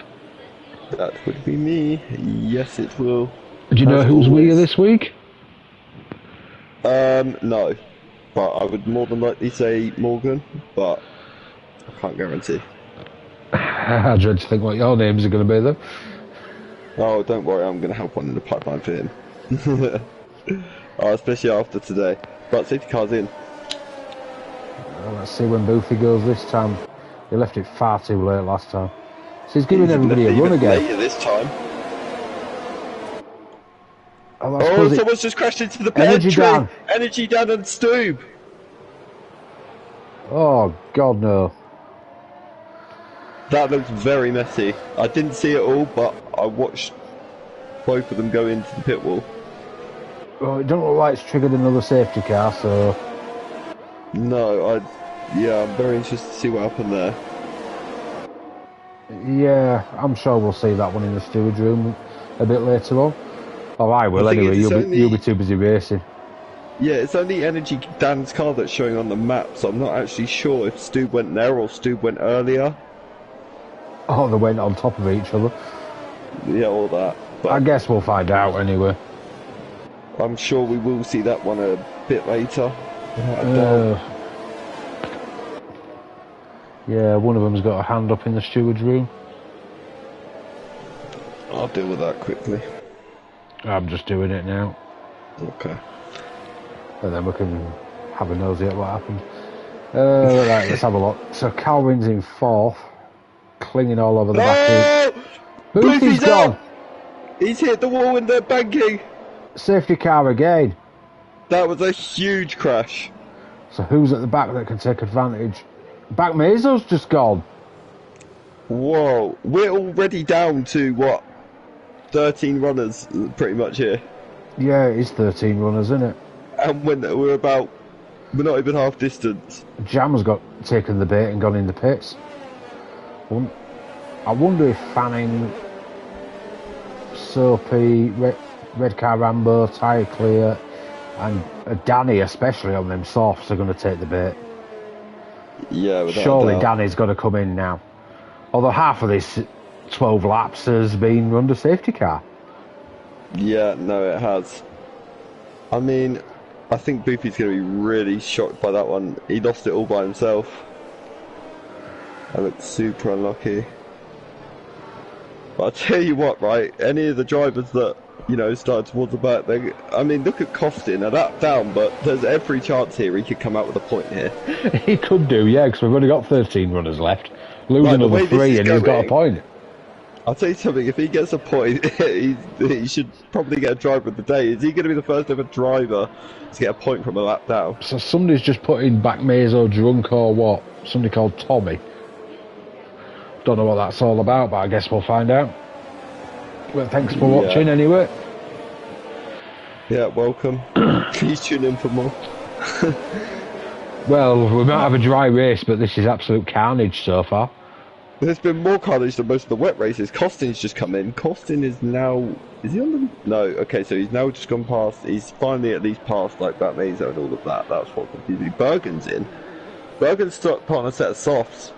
that would be me. Yes, it will. Do you know who's we this week? No, but I would more than likely say Morgan, but I can't guarantee. I dread to think what your names are going to be, though. Oh, don't worry, I'm going to help one in the pipeline for him. Especially after today. But safety car's in. Well, let's see when Boofy goes this time. He left it far too late last time. So he's giving everybody a run again. Later this time. Oh, someone's just crashed into the Energy entry. down. Energy down and Stoob. Oh, God, no. That looks very messy. I didn't see it all, but I watched both of them go into the pit wall. Well, it don't look like it's triggered another safety car, so... No, I'm very interested to see what happened there. Yeah, I'm sure we'll see that one in the steward's room a bit later on. Oh, I will anyway, you'll be too busy racing. Yeah, it's only Energy Dan's car that's showing on the map, so I'm not actually sure if Stoob went there or Stoob went earlier. Oh, they went on top of each other. Yeah, all that. But I guess we'll find out anyway. I'm sure we will see that one a bit later. Yeah, one of them's got a hand up in the steward's room. I'll deal with that quickly. I'm just doing it now. Okay. And then we can have a nosy at what happened. Right, let's have a look. So Calvin's in fourth, clinging all over the back. Boofy's gone! He's hit the wall in the banking! Safety car again. That was a huge crash. So who's at the back that can take advantage? Back Meso's just gone. Whoa, we're already down to what? 13 runners pretty much here. Yeah, it is 13 runners, isn't it? And we're not even half distance. Jam's got taken the bait and gone in the pits. I wonder if Fanning, Soapy, Red Car Rambo, Tyre Clear, and Danny, especially on them softs, are going to take the bait. Yeah, without surely a doubt. Danny's got to come in now. Although half of this 12 laps has been run to safety car. Yeah, no, it has. I mean, I think Boopy's going to be really shocked by that one. He lost it all by himself. I looked super unlucky. But I'll tell you what, right? Any of the drivers that, started towards the back, I mean, look at Costin, a lap down, but there's every chance here he could come out with a point here. He could do, yeah, because we've only got 13 runners left. Lose another 3 and he's got a point. I'll tell you something, if he gets a point, he should probably get a driver of the day. Is he going to be the first ever driver to get a point from a lap down? So somebody's just put in back Meso drunk or what? Somebody called Tommy. Don't know what that's all about, but I guess we'll find out. Well, thanks for watching anyway. Yeah, welcome. Please tune in for more. Well, we might have a dry race, but this is absolute carnage so far. There's been more carnage than most of the wet races. Costin's just come in. Costin is now... Is he on the... No, okay, so he's now just gone past... He's finally at least passed, like, that Mazo and all of that. That's what confused me. Bergen's in. Bergen's put on a set of softs.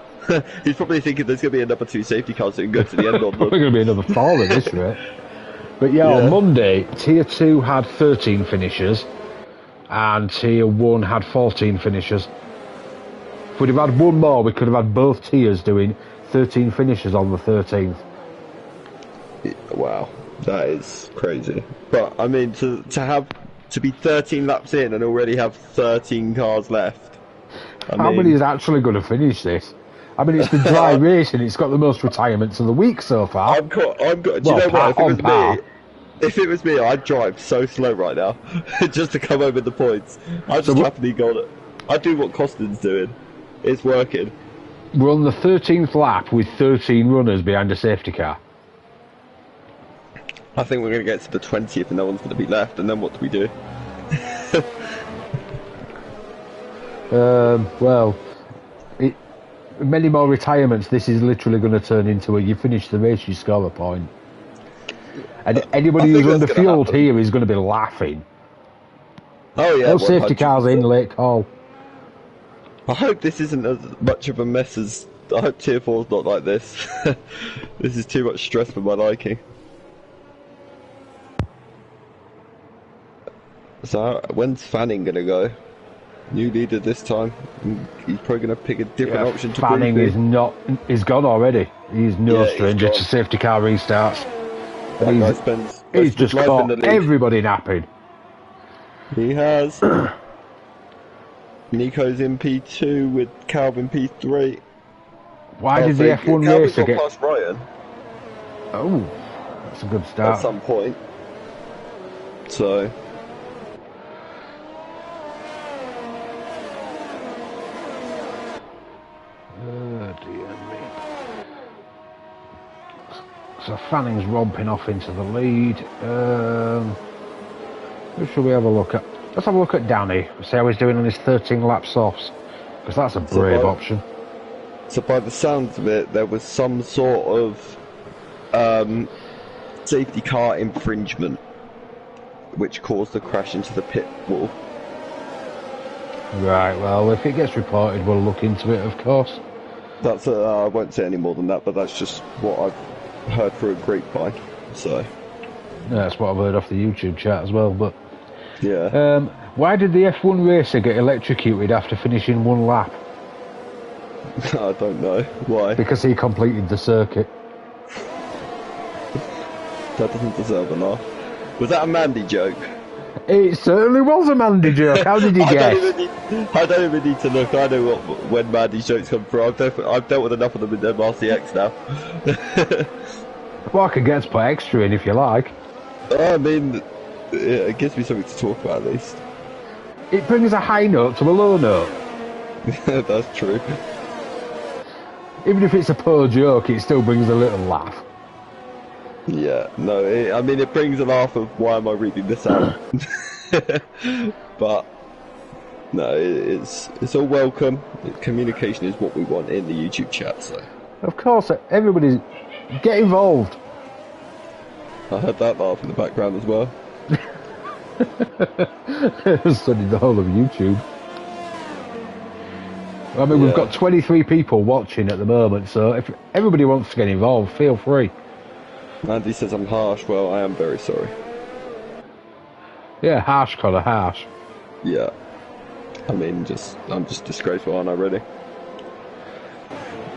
He's probably thinking there's going to be another 2 safety cars that can go to the end on them. Probably going to be another 4 at this rate. But yeah, on Monday, Tier 2 had 13 finishers, and Tier 1 had 14 finishers. If we'd have had one more, we could have had both tiers doing 13 finishers on the 13th. Wow, that is crazy. But I mean, to be 13 laps in and already have 13 cars left. How many is actually going to finish this? I mean, it's the dry race and it's got the most retirements of the week so far. Do you know what? If it was me, I'd drive so slow right now just to come home with the points. I'd just happily go. I'd do what Costin's doing. It's working. We're on the 13th lap with 13 runners behind a safety car. I think we're going to get to the 20th and no one's going to be left, and then what do we do? Well, many more retirements. This is literally going to turn into you finish the race, you score a point. And anybody who's underfueled here is going to be laughing. Oh yeah, no safety cars in, late call. I hope this isn't as much of a mess as... I hope Tier 4's not like this. This is too much stress for my liking. So, when's Fanning going to go? New leader this time. He's probably going to pick a different option to Fanning is not... He's gone already. He's no stranger to safety car restarts. That guy spends he's just caught everybody napping. He has. Nico's in P2 with Calvin P3. Why did the F1 Calvin racer got get... past Ryan Oh, that's a good start. at some point. So... Oh dear me. So Fanning's romping off into the lead. Who should we have a look at? Let's have a look at Danny. See how he's doing on his 13 lap softs. Because that's a brave option. So by the sounds of it, there was some sort of safety car infringement, which caused the crash into the pit wall. Right, well, if it gets reported, we'll look into it, of course. That's I won't say any more than that, but that's just what I've heard through a grapevine. So Yeah, that's what I've heard off the YouTube chat as well, but... yeah. Why did the F1 racer get electrocuted after finishing one lap? I don't know why. Because he completed the circuit. That doesn't deserve an laugh. Was that a Mandy joke? It certainly was a Mandy joke. How did you guess? I don't even need to look. I know when Mandy's jokes come through. I've dealt with enough of them in MRCX now. Well, I could get to put extra in if you like. I mean, it gives me something to talk about at least. It brings a high note to a low note. That's true. Even if it's a poor joke, it still brings a little laugh. Yeah, no, I mean, it brings a laugh of why am I reading this out? But, no, it's all welcome. Communication is what we want in the YouTube chat, so. Of course, everybody, get involved. I heard that laugh in the background as well. Studied the whole of YouTube. I mean, we've got 23 people watching at the moment, so if everybody wants to get involved, feel free. Andy says I'm harsh. Well, I am very sorry. Yeah, harsh, Connor, harsh. Yeah. I mean, I'm just disgraceful, aren't I, really?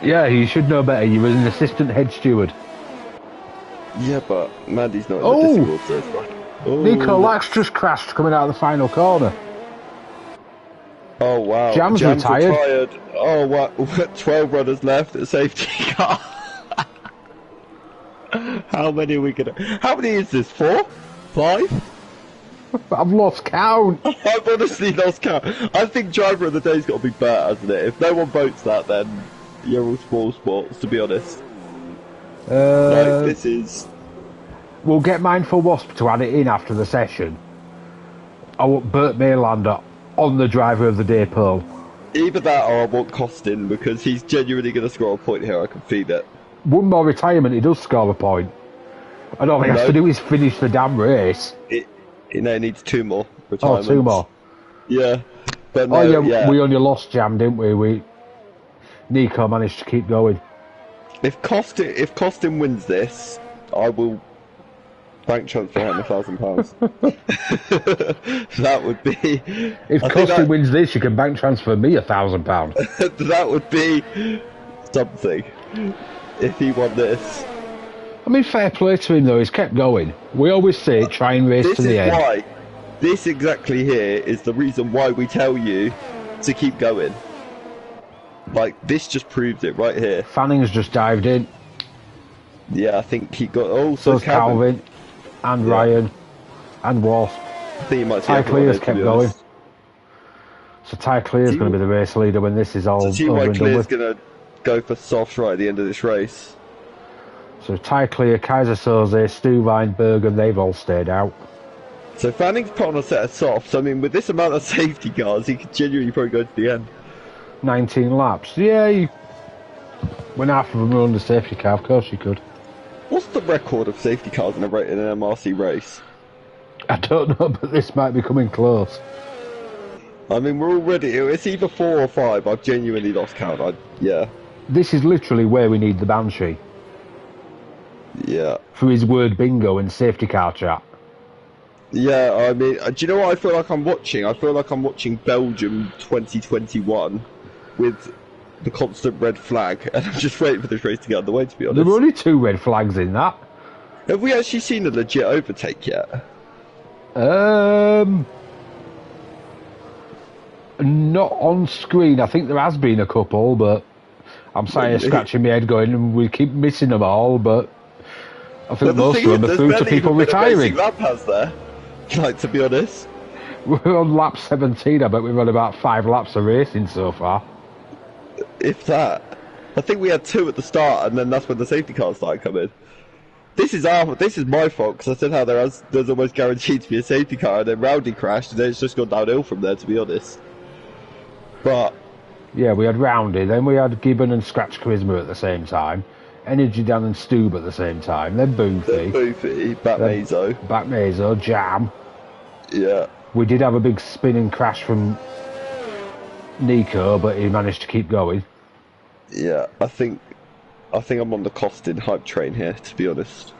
Yeah, you should know better. You were an assistant head steward. Yeah, but Mandy's not in the Discord, so it's fine. Oh. Nico Lax just crashed coming out of the final corner. Oh, wow. Jam's retired. Oh, what? 12 runners left at safety car. How many are we gonna... How many is this? 4? 5? I've lost count. I've honestly lost count. I think driver of the day's got to be Bert, hasn't it? If no one votes that, then you're all small sports, to be honest. Like, this is... We'll get Mindful Wasp to add it in after the session. I want Bert Maylander on the driver of the day poll. Either that or I want Costin, because he's genuinely going to score a point here, I can feel it. One more retirement, he does score a point. And all he has to do is finish the damn race. It needs 2 more retirements. Oh, 2 more. Yeah. But no, we only lost Jam, didn't we? Nico managed to keep going. If Costin wins this, I will bank transfer him £1,000. That would be... If Costin wins this, you can bank transfer me £1,000. That would be something. If he won this. I mean, fair play to him though, he's kept going. We always say try and race to the end. This exactly here is the reason why we tell you to keep going. Like, this just proves it right here. Fanning's just dived in. Yeah, I think he got... Oh, so Calvin and Ryan and Wasp. I think you might see Ty Clear's kept going. So Ty Clear's going to be the race leader when this is all over and done with. Clear's going to go for softs right at the end of this race. So Ty Clear, Kaiser Soze, Stu Weinbergen, they've all stayed out. So Fanning's put on a set of softs. I mean, with this amount of safety cars, he could genuinely probably go to the end. 19 laps. Yeah, when half of them are under safety car, of course you could. What's the record of safety cars in an MRC race? I don't know, but this might be coming close. I mean, we're already... It's either 4 or 5. I've genuinely lost count. Yeah. This is literally where we need the Banshee. Yeah. For his word bingo and safety car chat. Yeah, I mean, do you know what I feel like I'm watching? I feel like I'm watching Belgium 2021 with the constant red flag, and I'm just waiting for this race to get underway, to be honest. There were only 2 red flags in that. Have we actually seen a legit overtake yet? Not on screen. I think there has been a couple, but I'm sat here scratching my head going, and we keep missing them all, but I think most of them are through to people retiring. Lap has there, like, to be honest. We're on lap 17. I bet we've had about 5 laps of racing so far. If that. I think we had 2 at the start, and then that's when the safety cars started coming. This is my fault, because I said how there's almost guaranteed to be a safety car, and then Rowdy crashed, and then it's just gone downhill from there, to be honest. But yeah, we had Roundy, then we had Gibbon and Scratch Charisma at the same time, Energy Dan and Stoob at the same time, then Boofy, Back Mazo, Jam. Yeah. We did have a big spinning crash from Nico, but he managed to keep going. Yeah, I think I'm on the costing hype train here, to be honest.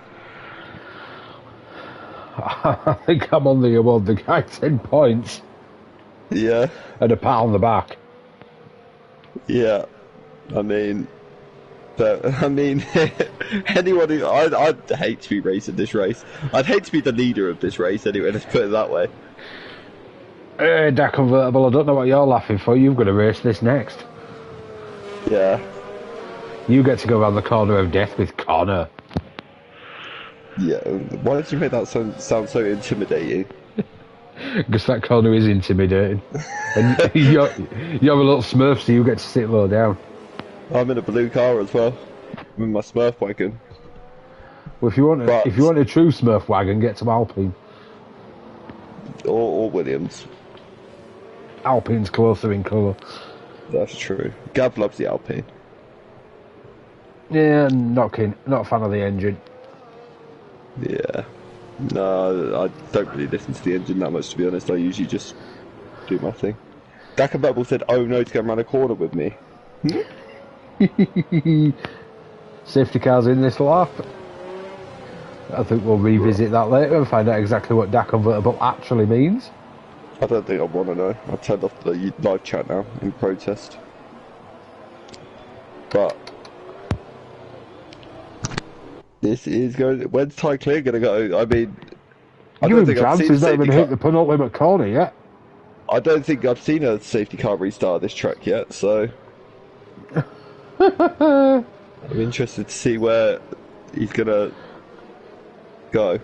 I think I'm on the award the guy 10 points. Yeah. And a pat on the back. Yeah. I mean, anyone who... I'd hate to be racing this race. I'd hate to be the leader of this race anyway, let's put it that way. That convertible, I don't know what you're laughing for. You've got to race this next. Yeah. You get to go around the corner of death with Connor. Yeah, why don't you make that sound so intimidating? Because that corner is intimidating. And you're a little Smurf, so you get to sit low down. I'm in a blue car as well. I'm in my Smurf wagon. Well, if you want a true Smurf wagon, get some Alpine. Or Williams. Alpine's closer in colour. That's true. Gav loves the Alpine. Yeah, not a fan of the engine. Yeah. No, I don't really listen to the engine that much, to be honest. I usually just do my thing. Dakar Bubble said, oh no, to go around a corner with me. Safety cars in this lap. I think we'll revisit that later and find out exactly what DAC convertible actually means. I don't think I want to know. I turned off the live chat now in protest. But this is going. When's Ty Clear going to go? I mean, I don't think I've seen he's not even hit the penultimate corner yet. I don't think I've seen a safety car restart this track yet, so I'm interested to see where he's gonna go.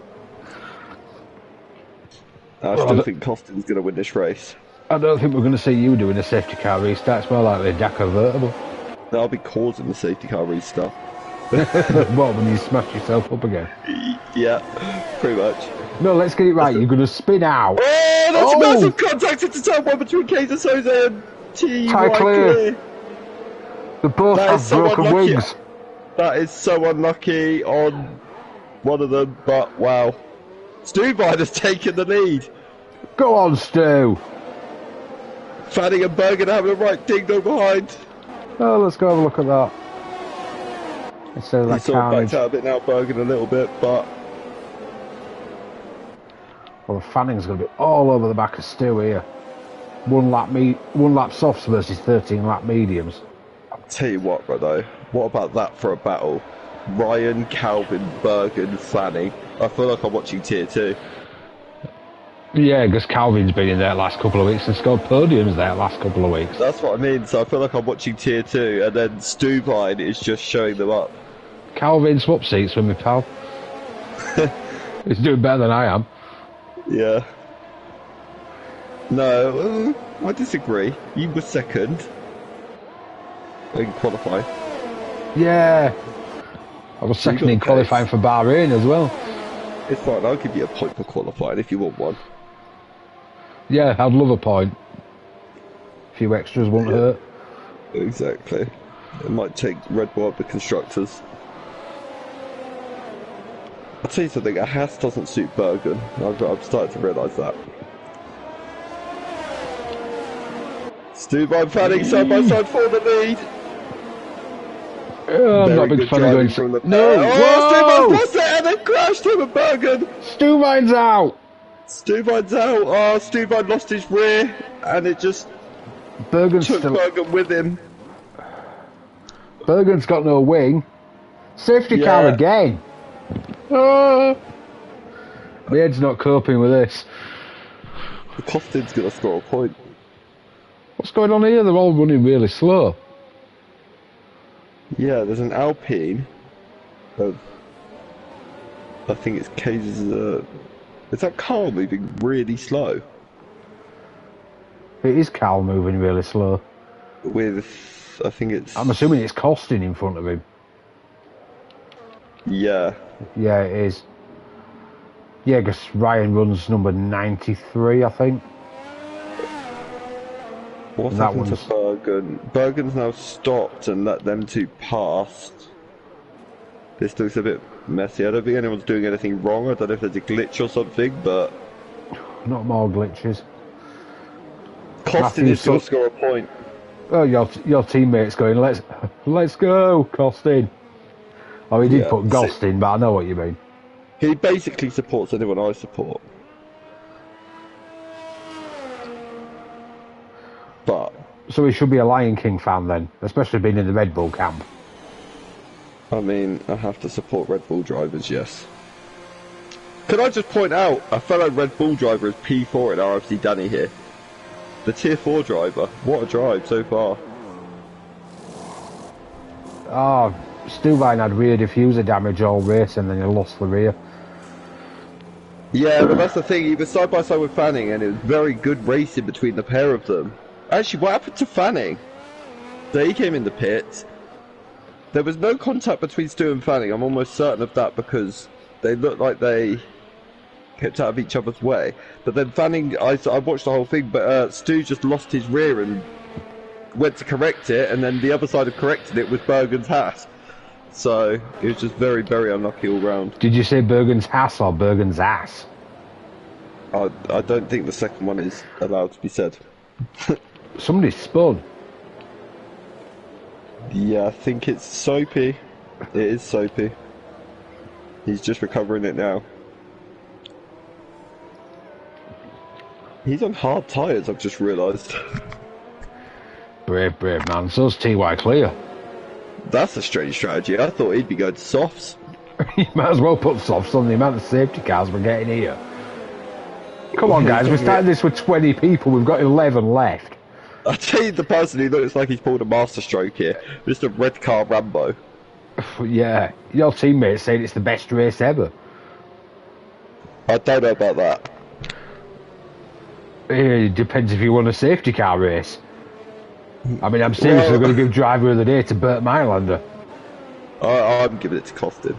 I still think Costin's gonna win this race. I don't think we're going to see you doing a safety car restart. It's more likely a DAC convertible. I'll be causing the safety car restart. What, when you smash yourself up again? Yeah, pretty much. No, let's get it right. You're going to spin out. Oh, that's a massive contact into turn one between Kaiser Soze and Ty Clear. They both have broken wings. That is so unlucky on one of them, but wow. Stubine has taken the lead. Go on, Stu. Fanning and Bergen having a right ding dong behind. Oh, let's go have a look at that. Instead of that sort of backed out a bit now, Bergen a little bit, but well, Fanning's going to be all over the back of Stu here. One lap softs versus 13 lap mediums. I'll tell you what, though. What about that for a battle? Ryan, Calvin, Bergen, Fanning. I feel like I'm watching Tier 2. Yeah, because Calvin's been in there last couple of weeks and scored podiums there last couple of weeks. That's what I mean, so I feel like I'm watching Tier 2, and then Stubine is just showing them up. Calvin swap seats with me, pal. He's doing better than I am. Yeah. No, I disagree. You were second. In qualifying. Yeah. I was second in qualifying for Bahrain as well. It's fine, I'll give you a point for qualifying if you want one. Yeah, I'd love a point. A few extras won't hurt. Exactly. It might take Red Bull up the constructors. I'll tell you something, a Haas doesn't suit Bergen. I've started to realise that. Stubine Fanning side by side for the lead. I'm not a big fan of going from the... No! Oh, Stubine's lost it and then crashed him at Bergen! Stubine's out! Stubine's out. Oh, Stubine lost his rear and it just took Bergen with him. Bergen's got no wing. Safety car again. My head's not coping with this. The Costin's going to score a point. What's going on here? They're all running really slow. Yeah, there's an Alpine of, I think it's cases. Is that car moving really slow? It is Cal moving really slow. With, I think it's. I'm assuming it's Costin in front of him. Yeah. Yeah, it is. Yeah, because Ryan runs number 93, I think. What's That happened to one's- Bergen? Bergen's now stopped and let them two past. This looks a bit messy. I don't think anyone's doing anything wrong. I don't know if there's a glitch or something, but Not more glitches. Costin is going to score a point. Oh, your teammate's going, let's go, Costin. Oh, he did Yeah, put Gostin, but I know what you mean. He basically supports anyone I support. But So he should be a Lion King fan then, especially being in the Red Bull camp. I mean, I have to support Red Bull drivers, yes. Could I just point out, a fellow Red Bull driver is P4 in RFC Danny here. The Tier 4 driver. What a drive so far. Oh, Stuvine had rear diffuser damage all race and then he lost the rear. Yeah, but that's the thing, he was side by side with Fanning and it was very good racing between the pair of them. Actually, what happened to Fanning? So he came in the pits. There was no contact between Stu and Fanning, I'm almost certain of that because they looked like they kept out of each other's way. But then Fanning, I watched the whole thing, but Stu just lost his rear and went to correct it, and then the other side of correcting it was Bergen's Haas. So it was just very, very unlucky all round. Did you say Bergen's Haas or Bergen's ass? I don't think the second one is allowed to be said. Somebody spun. Yeah, I think it's Soapy. It is Soapy. He's just recovering it now. He's on hard tyres, I've just realised. Brave man. So's TY Clear. That's a strange strategy. I thought he'd be going to softs. You might as well put softs on the amount of safety cars we're getting here. Come on, guys. We started this with 20 people. We've got 11 left. I tell you, the person who looks like he's pulled a masterstroke here, just a red car Rambo. Yeah, your teammates saying it's the best race ever. I don't know about that. It depends if you want a safety car race. I mean, I'm seriously going to give driver of the day to Burt Mylander. I'm giving it to Costin.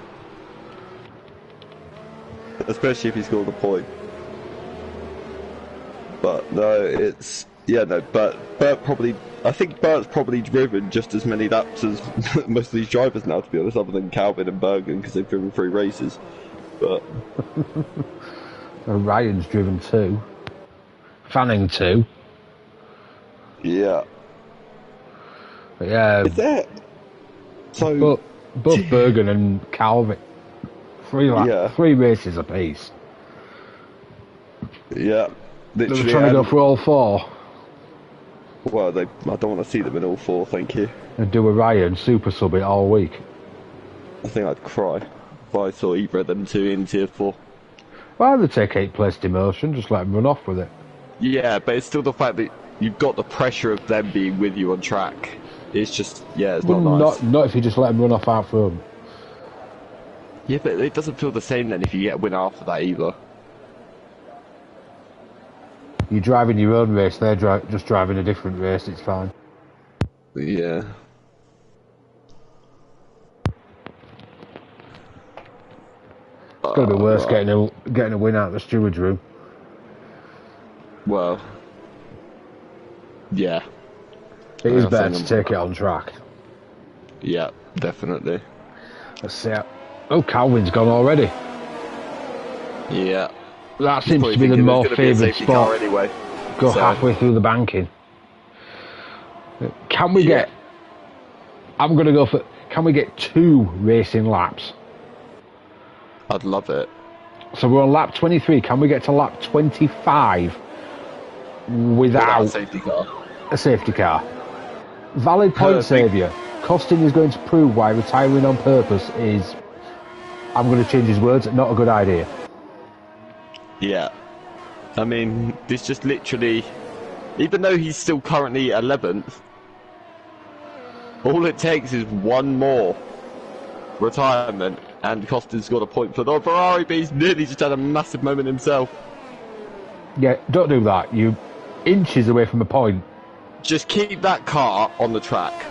Especially if he scored a point. But no, it's... Yeah, no, Burt probably... I think Burt's probably driven just as many laps as most of these drivers now, to be honest, other than Calvin and Bergen, because they've driven 3 races. But... Ryan's driven 2. Fanning 2. Yeah. But yeah. Is that... So... Both Bergen and Calvin. 3 races apiece. Yeah. They were trying to go for all 4. Well, I don't want to see them in all 4, thank you. And do a Ryan super sub it all week. I think I'd cry if I saw either of them 2 in Tier 4. Well, they take 8th place demotion, just let them run off with it. Yeah, but it's still the fact that you've got the pressure of them being with you on track. It's just, yeah, it's not nice. Not if you just let them run off out front. Yeah, but it doesn't feel the same then if you get a win after that either. You're driving your own race, they're just driving a different race, it's fine. Yeah. It's got to be worse getting a win out of the steward's room. Well, yeah. It is better to take it on track. Yeah, definitely. Let's see how... Oh, Calvin's gone already. Yeah. That seems to be the more favoured spot. Anyway, Go halfway through the banking. Can we get... I'm going to go for... Can we get 2 racing laps? I'd love it. So we're on lap 23. Can we get to lap 25 without a safety car? Valid point saviour. Costin is going to prove why retiring on purpose is... I'm going to change his words. Not a good idea. Yeah. I mean, this just literally... Even though he's still currently 11th, all it takes is one more retirement, and Costa's got a point for the Ferrari, but he's nearly just had a massive moment himself. Yeah, don't do that. You inches away from the point. Just keep that car on the track.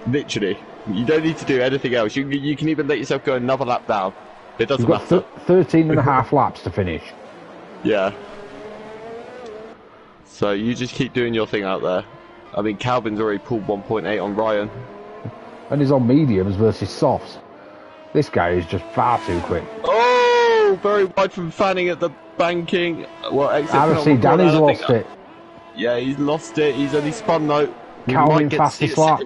Literally. You don't need to do anything else. You can even let yourself go another lap down. It doesn't You've got matter. 13 and a half laps to finish. Yeah. So you just keep doing your thing out there. I mean, Calvin's already pulled 1.8 on Ryan. And he's on mediums versus softs. This guy is just far too quick. Oh, very wide from Fanning at the banking. Well, MRC Danny's lost it. Yeah, he's lost it. He's only spun though. Calvin fastest lap.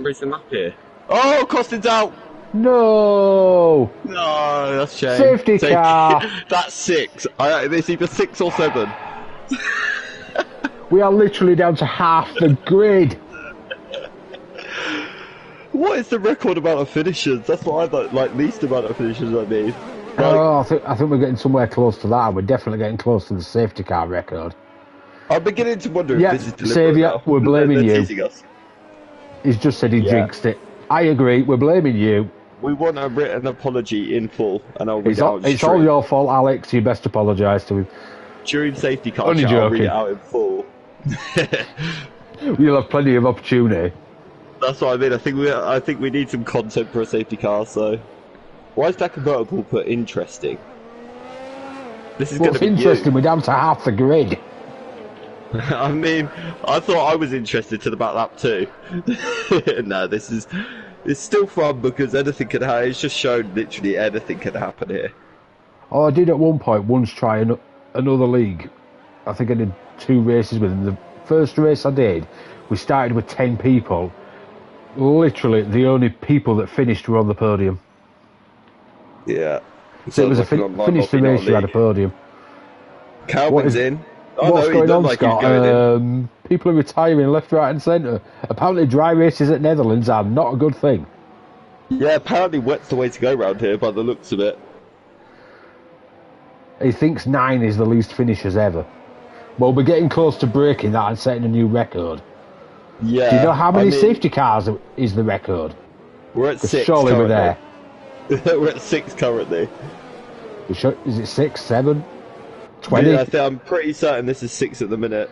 Here. Oh, Costin's out. No. No, that's a shame. Safety car. That's 6. It's either 6 or 7. We are literally down to half the grid. What is the record amount of finishes? That's what I like least amount of finishes I mean. Like, Oh, I think we're getting somewhere close to that. We're definitely getting close to the safety car record. I'm beginning to wonder Yeah, if this is deliberate. Saviour, now. we're blaming They're you. teasing us. He's just said he jinxed it. I agree, we're blaming you. We want a written apology in full, and I'll read It's it all, out it's all your fault, Alex. You best apologise to him. during safety car Only chat, I'll read joking. it out in full. You'll have plenty of opportunity. That's what I mean. I think we need some content for a safety car. So, why is that convertible put interesting? This is going What's to be interesting, you. we're down to half the grid. I mean, I thought I was interested to the back lap too. No, it's still fun because anything can happen. It's just shown literally anything can happen here. Oh, I did at one point once try another league. I think I did 2 races with him. The first race I did, we started with 10 people. Literally, the only people that finished were on the podium. Yeah. So it was a finish the race, you had a podium. Calvin's in. Oh, What's no, going on, like Scott? he's going in. People are retiring left, right and centre. Apparently dry races at Netherlands are not a good thing. Yeah, apparently wet's the way to go round here by the looks of it. He thinks 9 is the least finishes ever. Well, we're getting close to breaking that and setting a new record. Yeah. Do you know how many I mean, safety cars is the record? We're at 6 Surely we're there. We're at 6 currently. Is it 6, 7, 20? Yeah, I'm pretty certain this is 6 at the minute.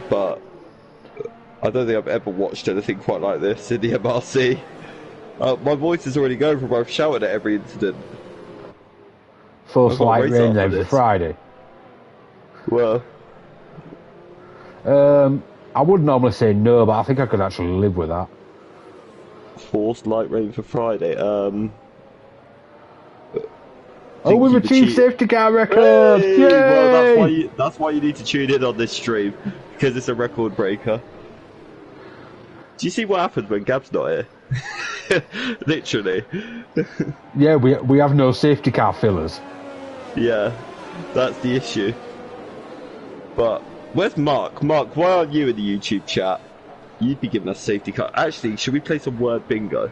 But I don't think I've ever watched anything quite like this in the MRC. My voice is already going from I've shouted at every incident. Force I've got a light race rain after then for this. Friday. Well, I would normally say no, but I think I could actually live with that. forced light rain for Friday. Oh, we've achieved safety car record! Hey! Yay! Well, that's why you need to tune in on this stream, because it's a record breaker. Do you see what happens when Gab's not here? Literally. Yeah, we have no safety car fillers. Yeah, that's the issue. But where's Mark? Mark, why aren't you in the YouTube chat? You'd be giving us safety car. Actually, should we play some word bingo?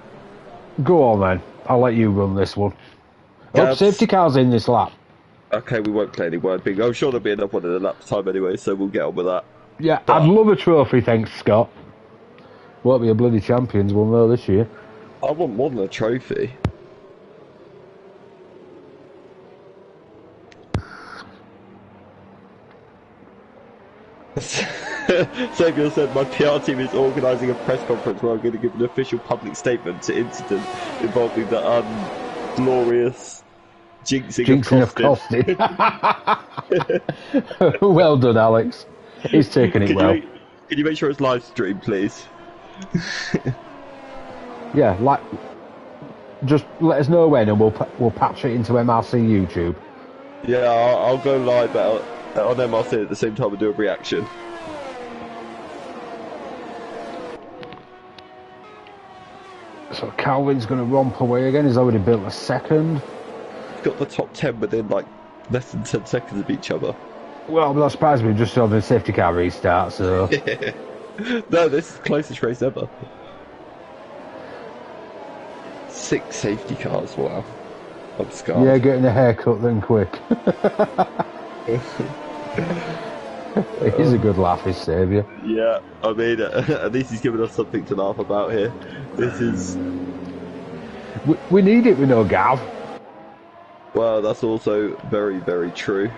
Go on then, I'll let you run this one. Oh, Gabs. safety car's in this lap. Okay, we won't play any word bingo. I'm sure there'll be enough one in a lap's time anyway, so we'll get on with that. Yeah, I'd love a trophy, thanks, Scott. Won't be a bloody champions one though this year. I want more than a trophy. Samuel said my PR team is organising a press conference where I'm going to give an official public statement to incident involving the glorious jinxing of Costin. Well done, Alex. He's taken it well. Can you make sure it's live stream, please? Yeah, just let us know when, and we'll patch it into MRC YouTube. Yeah, I'll go live on MRC at the same time and do a reaction. So Calvin's going to romp away again. He's already built a second. Got the top 10 within like less than 10 seconds of each other. Well, I'm not surprised we've just done a safety car restart, so... No, this is the closest race ever. 6 safety cars, wow. I'm scarred. Yeah, getting a haircut then quick. He's a good laugh, his saviour. Yeah, I mean, at least he's giving us something to laugh about here. This is... We need it, we know, Gav. Well, that's also very, very true.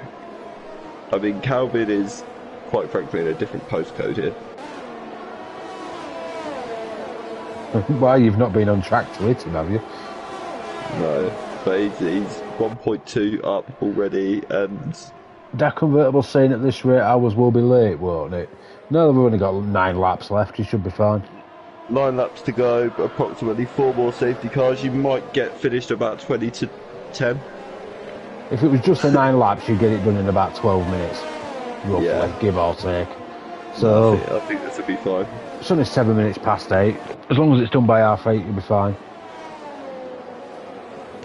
I mean, Calvin is, quite frankly, in a different postcode here. Why, you've not been on track to hit him, have you? No, but he's 1.2 up already, and... That convertible saying at this rate ours will be late, won't it? No, we've only got 9 laps left, you should be fine. 9 laps to go, approximately 4 more safety cars. You might get finished about 20 to 10. If it was just the 9 laps, you'd get it done in about 12 minutes, roughly, Yeah. give or take. So I think this will be fine. it's only 7 minutes past 8. As long as it's done by half 8, you'll be fine.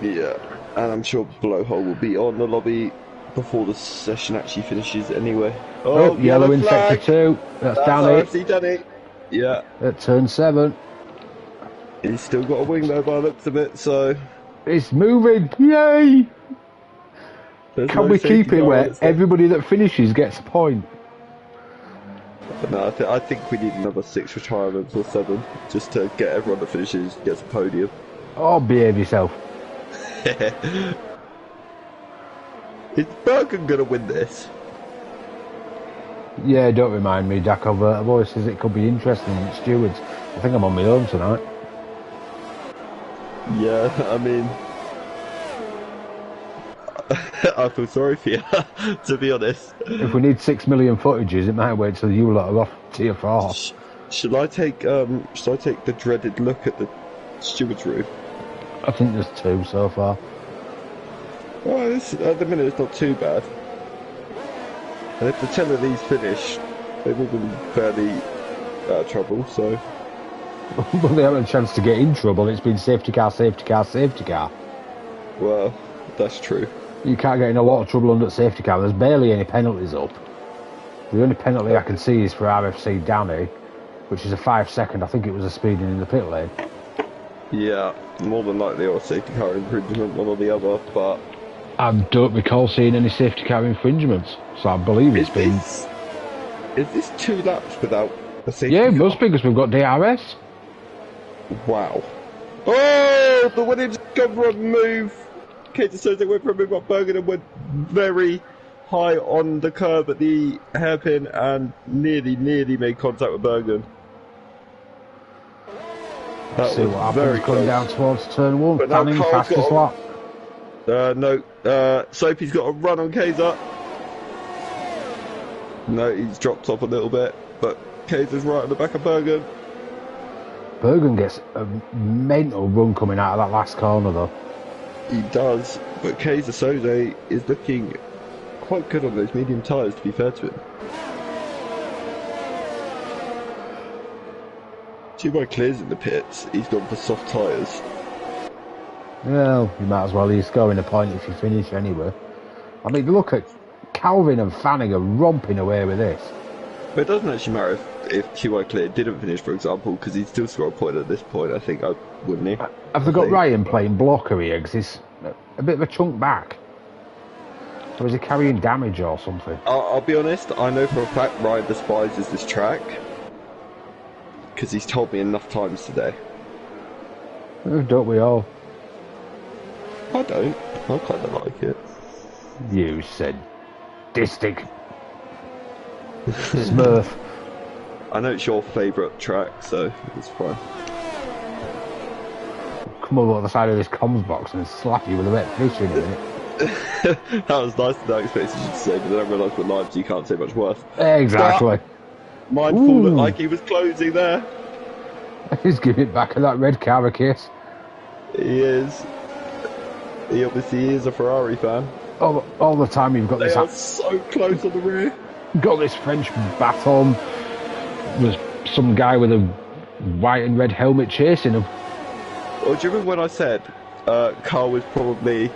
Yeah, and I'm sure Blowhole will be on the lobby before the session actually finishes anyway. Oh, yellow in sector 2. That's Danny RFC Danny. Yeah, at turn 7. he's still got a wing though by the looks of it, so... It's moving, yay! there's Can no we safety keep it car where on it, so- everybody that finishes gets a point? No, I think we need another 6 retirements or 7 just to get everyone that finishes gets a podium. Oh, behave yourself. Is Bergen gonna win this? Yeah, don't remind me, Daco Vertebo says it could be interesting in stewards. I think I'm on my own tonight. Yeah, I mean... I feel sorry for you, to be honest. If we need 6 million footages, it might wait till you lot are off tier 4. Should I take the dreaded look at the steward's room? I think there's 2 so far. Oh, at the minute it's not too bad. And if the 10 of these finish, they've all been fairly out of trouble, so... But they haven't had a chance to get in trouble. It's been safety car, safety car, safety car. Well, that's true. You can't get in a lot of trouble under safety car. There's barely any penalties up. The only penalty I can see is for RFC Danny, which is a 5 second. I think it was a speeding in the pit lane. Yeah, more than likely or safety car infringement, one or the other, but... I don't recall seeing any safety car infringements, so I believe it's been... Is this 2 laps without a safety Yeah, it car? must be because we've got DRS. Wow. Oh, the Williams Gumrod move! Katie says they went for a move up Bergen and went very high on the curb at the hairpin and nearly made contact with Bergen. Let's see what happens coming down towards turn 1. But now Fanning Carl's fastest got lap. No, Soapy's got a run on Kaiser. No, he's dropped off a little bit, but Kaiser's right on the back of Bergen. Bergen gets a mental run coming out of that last corner though. He does, but Kaiser Soze is looking quite good on those medium tyres, to be fair to him. Two-by clears in the pits, he's gone for soft tyres. Well, you might as well. He's scoring a point if you finish anyway. I mean, look at Calvin and Fanning are romping away with this. But it doesn't actually matter if T.Y. Clear didn't finish, for example, because he'd still score a point at this point, I think, wouldn't he? Have they got Ryan playing blocker here? Because he's a bit of a chunk back. Or is he carrying damage or something? I'll be honest, I know for a fact Ryan despises this track. Because he's told me enough times today. Oh, don't we all? I don't. I kind of like it. You sadistic Smurf. I know it's your favourite track, so it's fine. Come over the side of this comms box and slap you with a wet fish in a minute. That was nice and I expected you to say, but then I realised with live you can't say much worse. Exactly. But mindful that like he was closing there. He's giving it back at that red carapace. He is. He obviously is a Ferrari fan. All the time you've got They this. are so close on the rear. Got this French baton. There's some guy with a white and red helmet chasing him. Well, do you remember when I said Carl was probably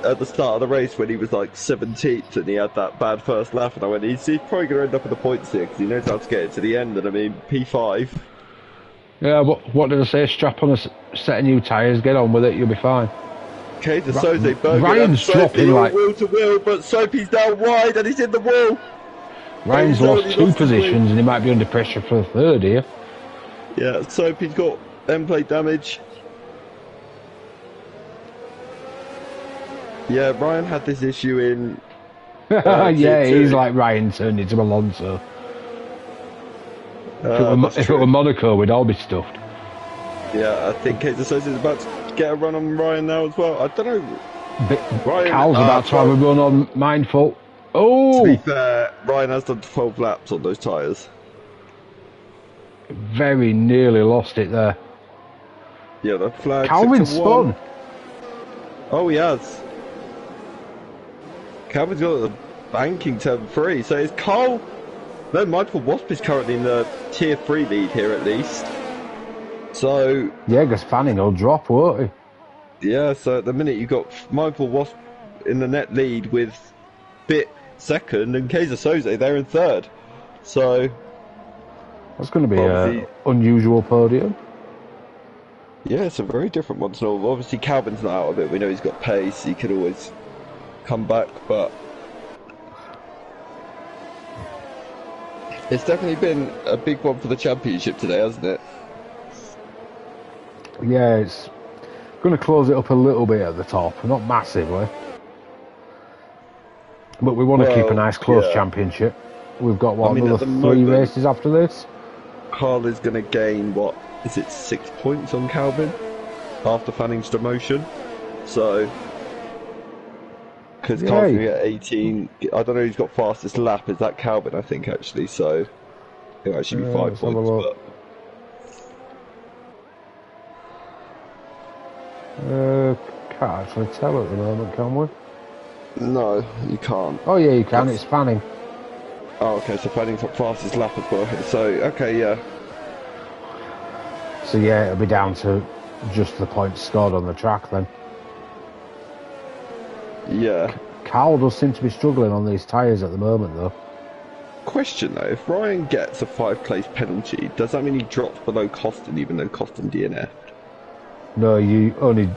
at the start of the race when he was like 17th and he had that bad first lap, and I went, he's probably going to end up in the points here because he knows how to get it to the end, and I mean, P5. Yeah, what did I say? Strap on a set of new tyres, get on with it, you'll be fine. Okay, the Ryan's dropping like... wheel to wheel, but Soapy's down wide and he's in the wall. Ryan's He's lost only 2 lost his positions and he might be under pressure for the 3rd here. Yeah, so he's got end plate damage. Yeah, Ryan had this issue in Yeah, Tier 2. he's like Ryan turned into Alonso. That's If it true. were Monaco, we'd all be stuffed. Yeah, I think Kate is about to get a run on Ryan now as well. I don't know. Ryan, Cal's about to have a run on Mindful. Oh! To be fair, Ryan has done 12 laps on those tyres. Very nearly lost it there. Yeah, the flag. Calvin spun. Oh, he has. Calvin's got the banking turn 3. So is Carl. No, Mindful Wasp is currently in the Tier 3 lead here at least. So. Yeah, because Fanning will drop, won't he? Yeah, so at the minute you've got Mindful Wasp in the net lead with Bit second and Kaiser Soze there in 3rd. So. That's going to be an unusual podium. Yeah, it's a very different one to normal. Obviously, Calvin's not out of it. We know he's got pace. He could always come back, but it's definitely been a big one for the championship today, hasn't it? Yeah, it's going to close it up a little bit at the top. Not massively. But we want to keep a nice close championship. We've got, another 3 races after this? Carl is going to gain, is it 6 points on Calvin after Fanning's demotion? So, because Carl's going to get 18, I don't know who's got fastest lap, is that Calvin, I think, actually, so it'll actually be 5 points. But... can't actually tell at the moment, can we? No, you can't. Oh yeah, you can, it's Fanning. Oh, okay, so Fanning's got fastest lap as well. So, okay, yeah. So yeah, it'll be down to just the points scored on the track then. Yeah. Carl does seem to be struggling on these tyres at the moment though. Question though, if Ryan gets a 5-place penalty, does that mean he drops below Costin even though Costin DNF'd? No, you only...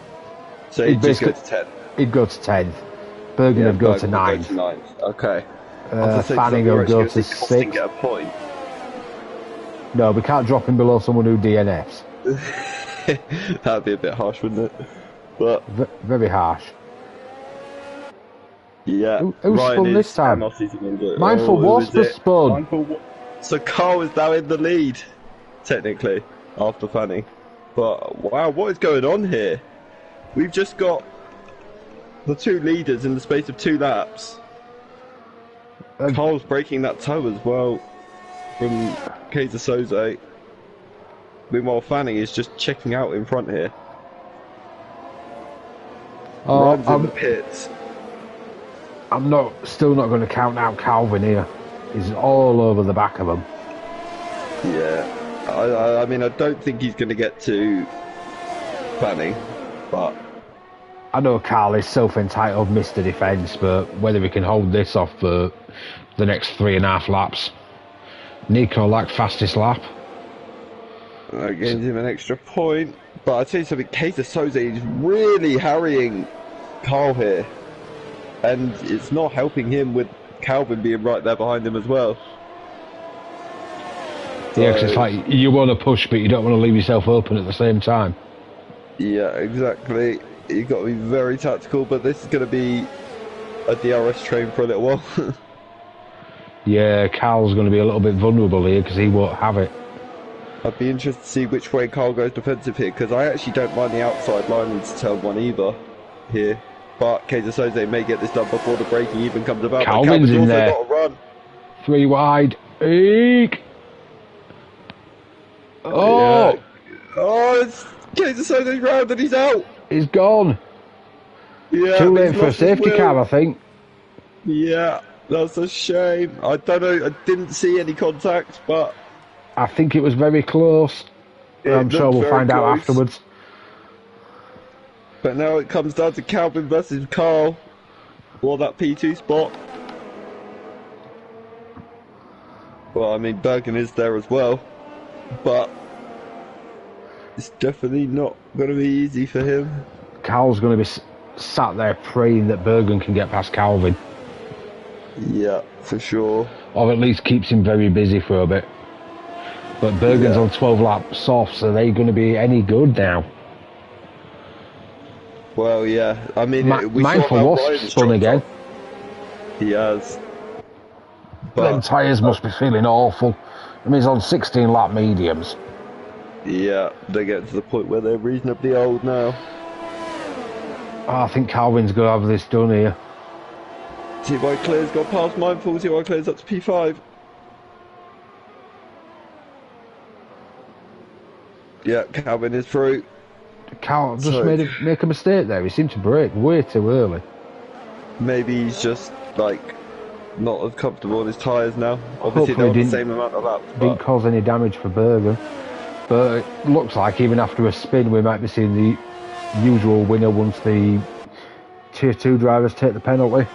So he'd just go to 10th? He'd go to 10th. Bergen would go to 9th. Okay. Fanning will go to 6th. Get a point. No, we can't drop him below someone who DNFs. That'd be a bit harsh, wouldn't it? But very harsh. Yeah. Who spun this time? Mindful Wasp has spun. So Carl is now in the lead, technically, after Fanning. But wow, what is going on here? We've just got the 2 leaders in the space of 2 laps. Carl's breaking that toe as well from Kaiser Soze. Meanwhile, Fanning is just checking out in front here. Runs in the pits. I'm still not going to count out Calvin here. He's all over the back of him. Yeah, I mean, I don't think he's going to get to Fanning, but I know Carl is self-entitled Mr. Defence, but whether we can hold this off for the next 3.5 laps. Nico like fastest lap. That gives him an extra point. But I tell you something, Kaiser Soze is really harrying Carl here. And it's not helping him with Calvin being right there behind him as well. So, yeah, because it's like you want to push, but you don't want to leave yourself open at the same time. Yeah, exactly. You've got to be very tactical, but this is going to be a DRS train for a little while. Yeah, Carl's going to be a little bit vulnerable here because he won't have it. I'd be interested to see which way Carl goes defensive here, because I actually don't mind the outside line into turn 1 either here. But Kaiser Soze may get this done before the braking even comes about. Calvin's in there. Got to run. 3 wide. Eek! Oh! Yeah. Oh, it's Kaiser Soze's round and he's out. He's gone. Yeah, too late for a safety car, I think. Yeah, that's a shame. I don't know. I didn't see any contact, but I think it was very close. I'm sure we'll find out afterwards. But now it comes down to Calvin versus Carl for that P2 spot. Well, I mean, Bergen is there as well, but it's definitely not going to be easy for him. Carl's going to be sat there praying that Bergen can get past Calvin. Yeah, for sure. or at least keeps him very busy for a bit. But Bergen's on 12 lap softs. Are they going to be any good now? Well, yeah. I mean, we Mindful saw how Wasp Ryan's spun dropped again. off. He has. Them tyres must be feeling awful. I mean, he's on 16 lap mediums. Yeah, they get to the point where they're reasonably old now. Oh, I think Calvin's going to have this done here. T.Y. Claire's got past Mindful. T.Y. Claire's up to P5. Yeah, Calvin is through. Cal just make a mistake there. He seemed to brake way too early. Maybe he's just like not as comfortable on his tyres now. Obviously, they're on the same amount of laps. Didn't cause any damage for Bergen. But it looks like even after a spin, we might be seeing the usual winner once the Tier 2 drivers take the penalty.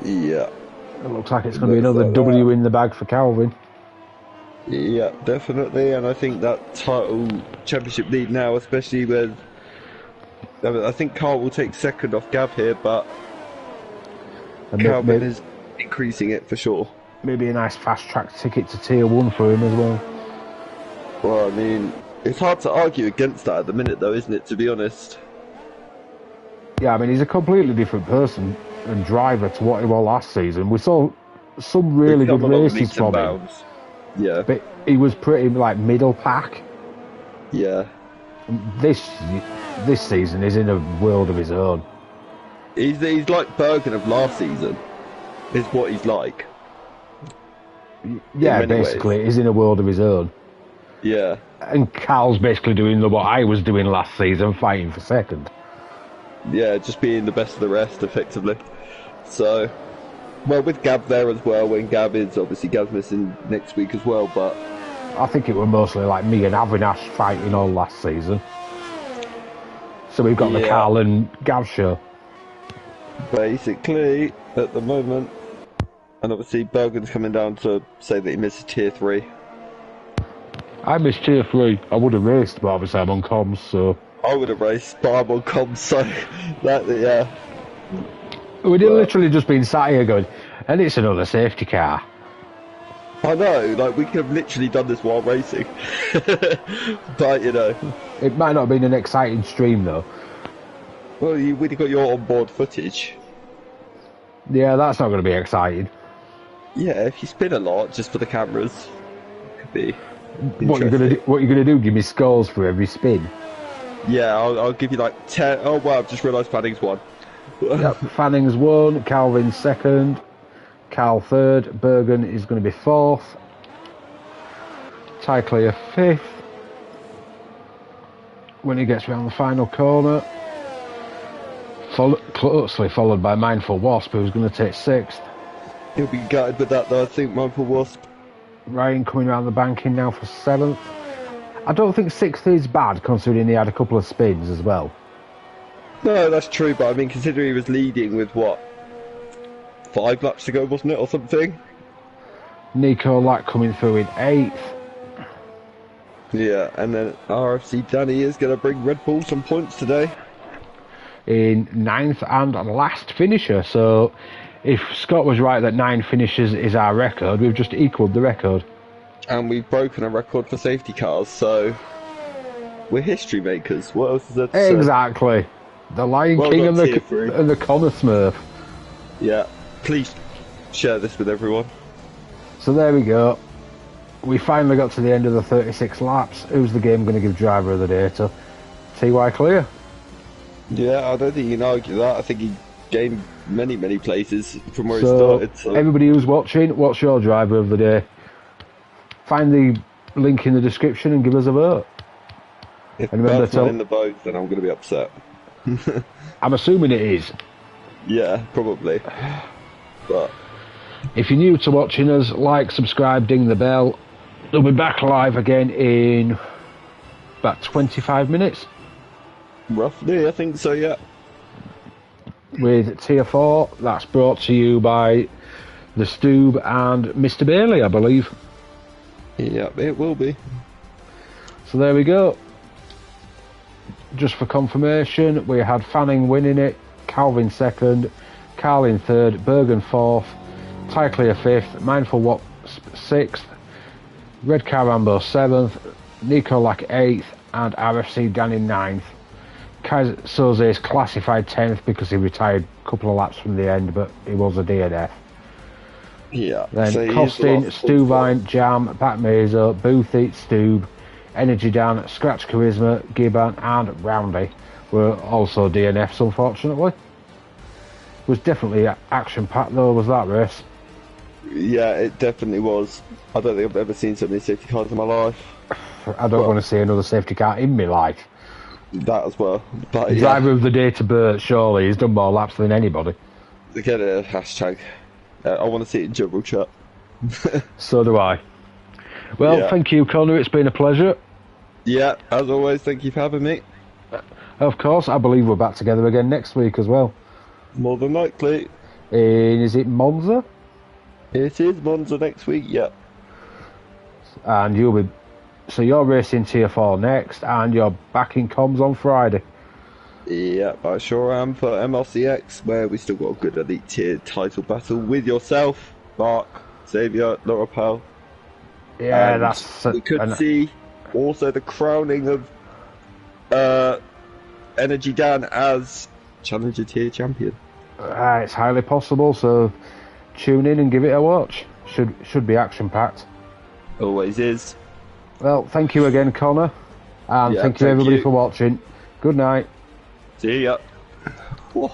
Yeah. It looks like it's going to be another W in the bag for Calvin. Yeah, definitely, and I think that title championship lead now, especially with, I think Carl will take second off Gav here, but Calvin is increasing it for sure. Maybe a nice fast track ticket to Tier 1 for him as well. Well, I mean, it's hard to argue against that at the minute though, isn't it, to be honest? Yeah, I mean, he's a completely different person and driver to what he was last season. We saw some really good races from him. Yeah. But he was pretty, like, middle pack. Yeah. This season is in a world of his own. He's like Bergen of last season, is what he's like. Yeah, basically, he's in a world of his own. Yeah. And Carl's basically doing what I was doing last season, fighting for second. Yeah, just being the best of the rest, effectively. So, well, with Gab there as well, when Gab's missing next week as well, but I think it was mostly like me and Avinash fighting all last season. So we've got the Carl and Gav show. Basically, at the moment, and obviously Bergen's coming down to say that he misses Tier 3. I missed Tier 3. I would have raced, but obviously I'm on comms, so... I would have raced, but I'm on comms, so... yeah. We'd literally just been sat here going, and it's another safety car. I know, like, we could have literally done this while racing. But, you know... It might not have been an exciting stream, though. Well, we'd have got your onboard footage. Yeah, that's not going to be exciting. Yeah, if you spin a lot, just for the cameras, it could be What you gonna do? Give me scores for every spin? Yeah, I'll give you like 10... Oh, wow, I've just realised Fanning's won. Yep, Fanning's won, Calvin's second, Carl third, Bergen is going to be fourth, Ty Clear fifth. When he gets round the final corner, closely followed by Mindful Wasp, who's going to take sixth. He'll be gutted with that though, I think, Mindful Wasp. Ryan coming around the banking now for seventh. I don't think sixth is bad, considering he had a couple of spins as well. No, that's true, but I mean, considering he was leading with, what, 5 laps to go, wasn't it, or something? Nico Lack coming through in eighth. Yeah, and then RFC Danny is going to bring Red Bull some points today. In ninth and last finisher, so if Scott was right that 9 finishes is our record, we've just equalled the record. And we've broken a record for safety cars, so we're history makers. What else is there to say? Exactly. The Lion King and the Connor Smurf. Yeah, please share this with everyone. So there we go. We finally got to the end of the 36 laps. Who's the game going to give driver of the day to? T.Y. Clear. Yeah, I don't think you can argue that. I think he gained many places from where he started. So everybody who's watching, what's your driver of the day? Find the link in the description and give us a vote. If that's not in the vote, then I'm going to be upset. I'm assuming it is. Yeah, probably. But if you're new to watching us, like, subscribe, ding the bell. We'll be back live again in about 25 minutes. Roughly, I think so, yeah. With Tier 4, that's brought to you by the Stoob and Mr. Bailey, I believe. Yeah, it will be. So there we go. Just for confirmation, we had Fanning winning it, Calvin second, Carl in third, Bergen fourth, Ty Clear 5th, Mindful Watt 6th, Red Car Rambo 7th, Nico Lack 8th, and RFC Dan in 9th. Kaiser Soze is classified 10th because he retired a couple of laps from the end, but he was a DNF. Yeah. Then so Costin, Stuvine, Jam, Pat Mazo, Boothie, Stube, Energy Dan, Scratch Charisma, Gibbon, and Roundy were also DNFs, unfortunately. It was definitely action-packed, though, was that race? Yeah, it definitely was. I don't think I've ever seen so many safety cars in my life. I don't want to see another safety car in my life. That as well. But yeah, Driver of the day to Bert, surely. He's done more laps than anybody. get a hashtag. I want to see it in general chat. So do I. Well, Yeah. thank you, Connor. It's been a pleasure. Yeah, as always, thank you for having me. Of course, I believe we're back together again next week as well. More than likely. Is it Monza? It is Monza next week, yeah. And you'll be... So you're racing Tier 4 next, and you're back in comms on Friday. Yeah, I sure am for MRCX, where we still got a good elite tier title battle with yourself, Mark, Xavier, Laura Powell. Yeah, And that's... we could see also the crowning of Energy Dan as Challenger Tier Champion. It's highly possible, so tune in and give it a watch. Should be action-packed. Always is. Well, thank you again, Connor. And Yeah, thank you thank everybody you. for watching. Good night. See ya. Whoa.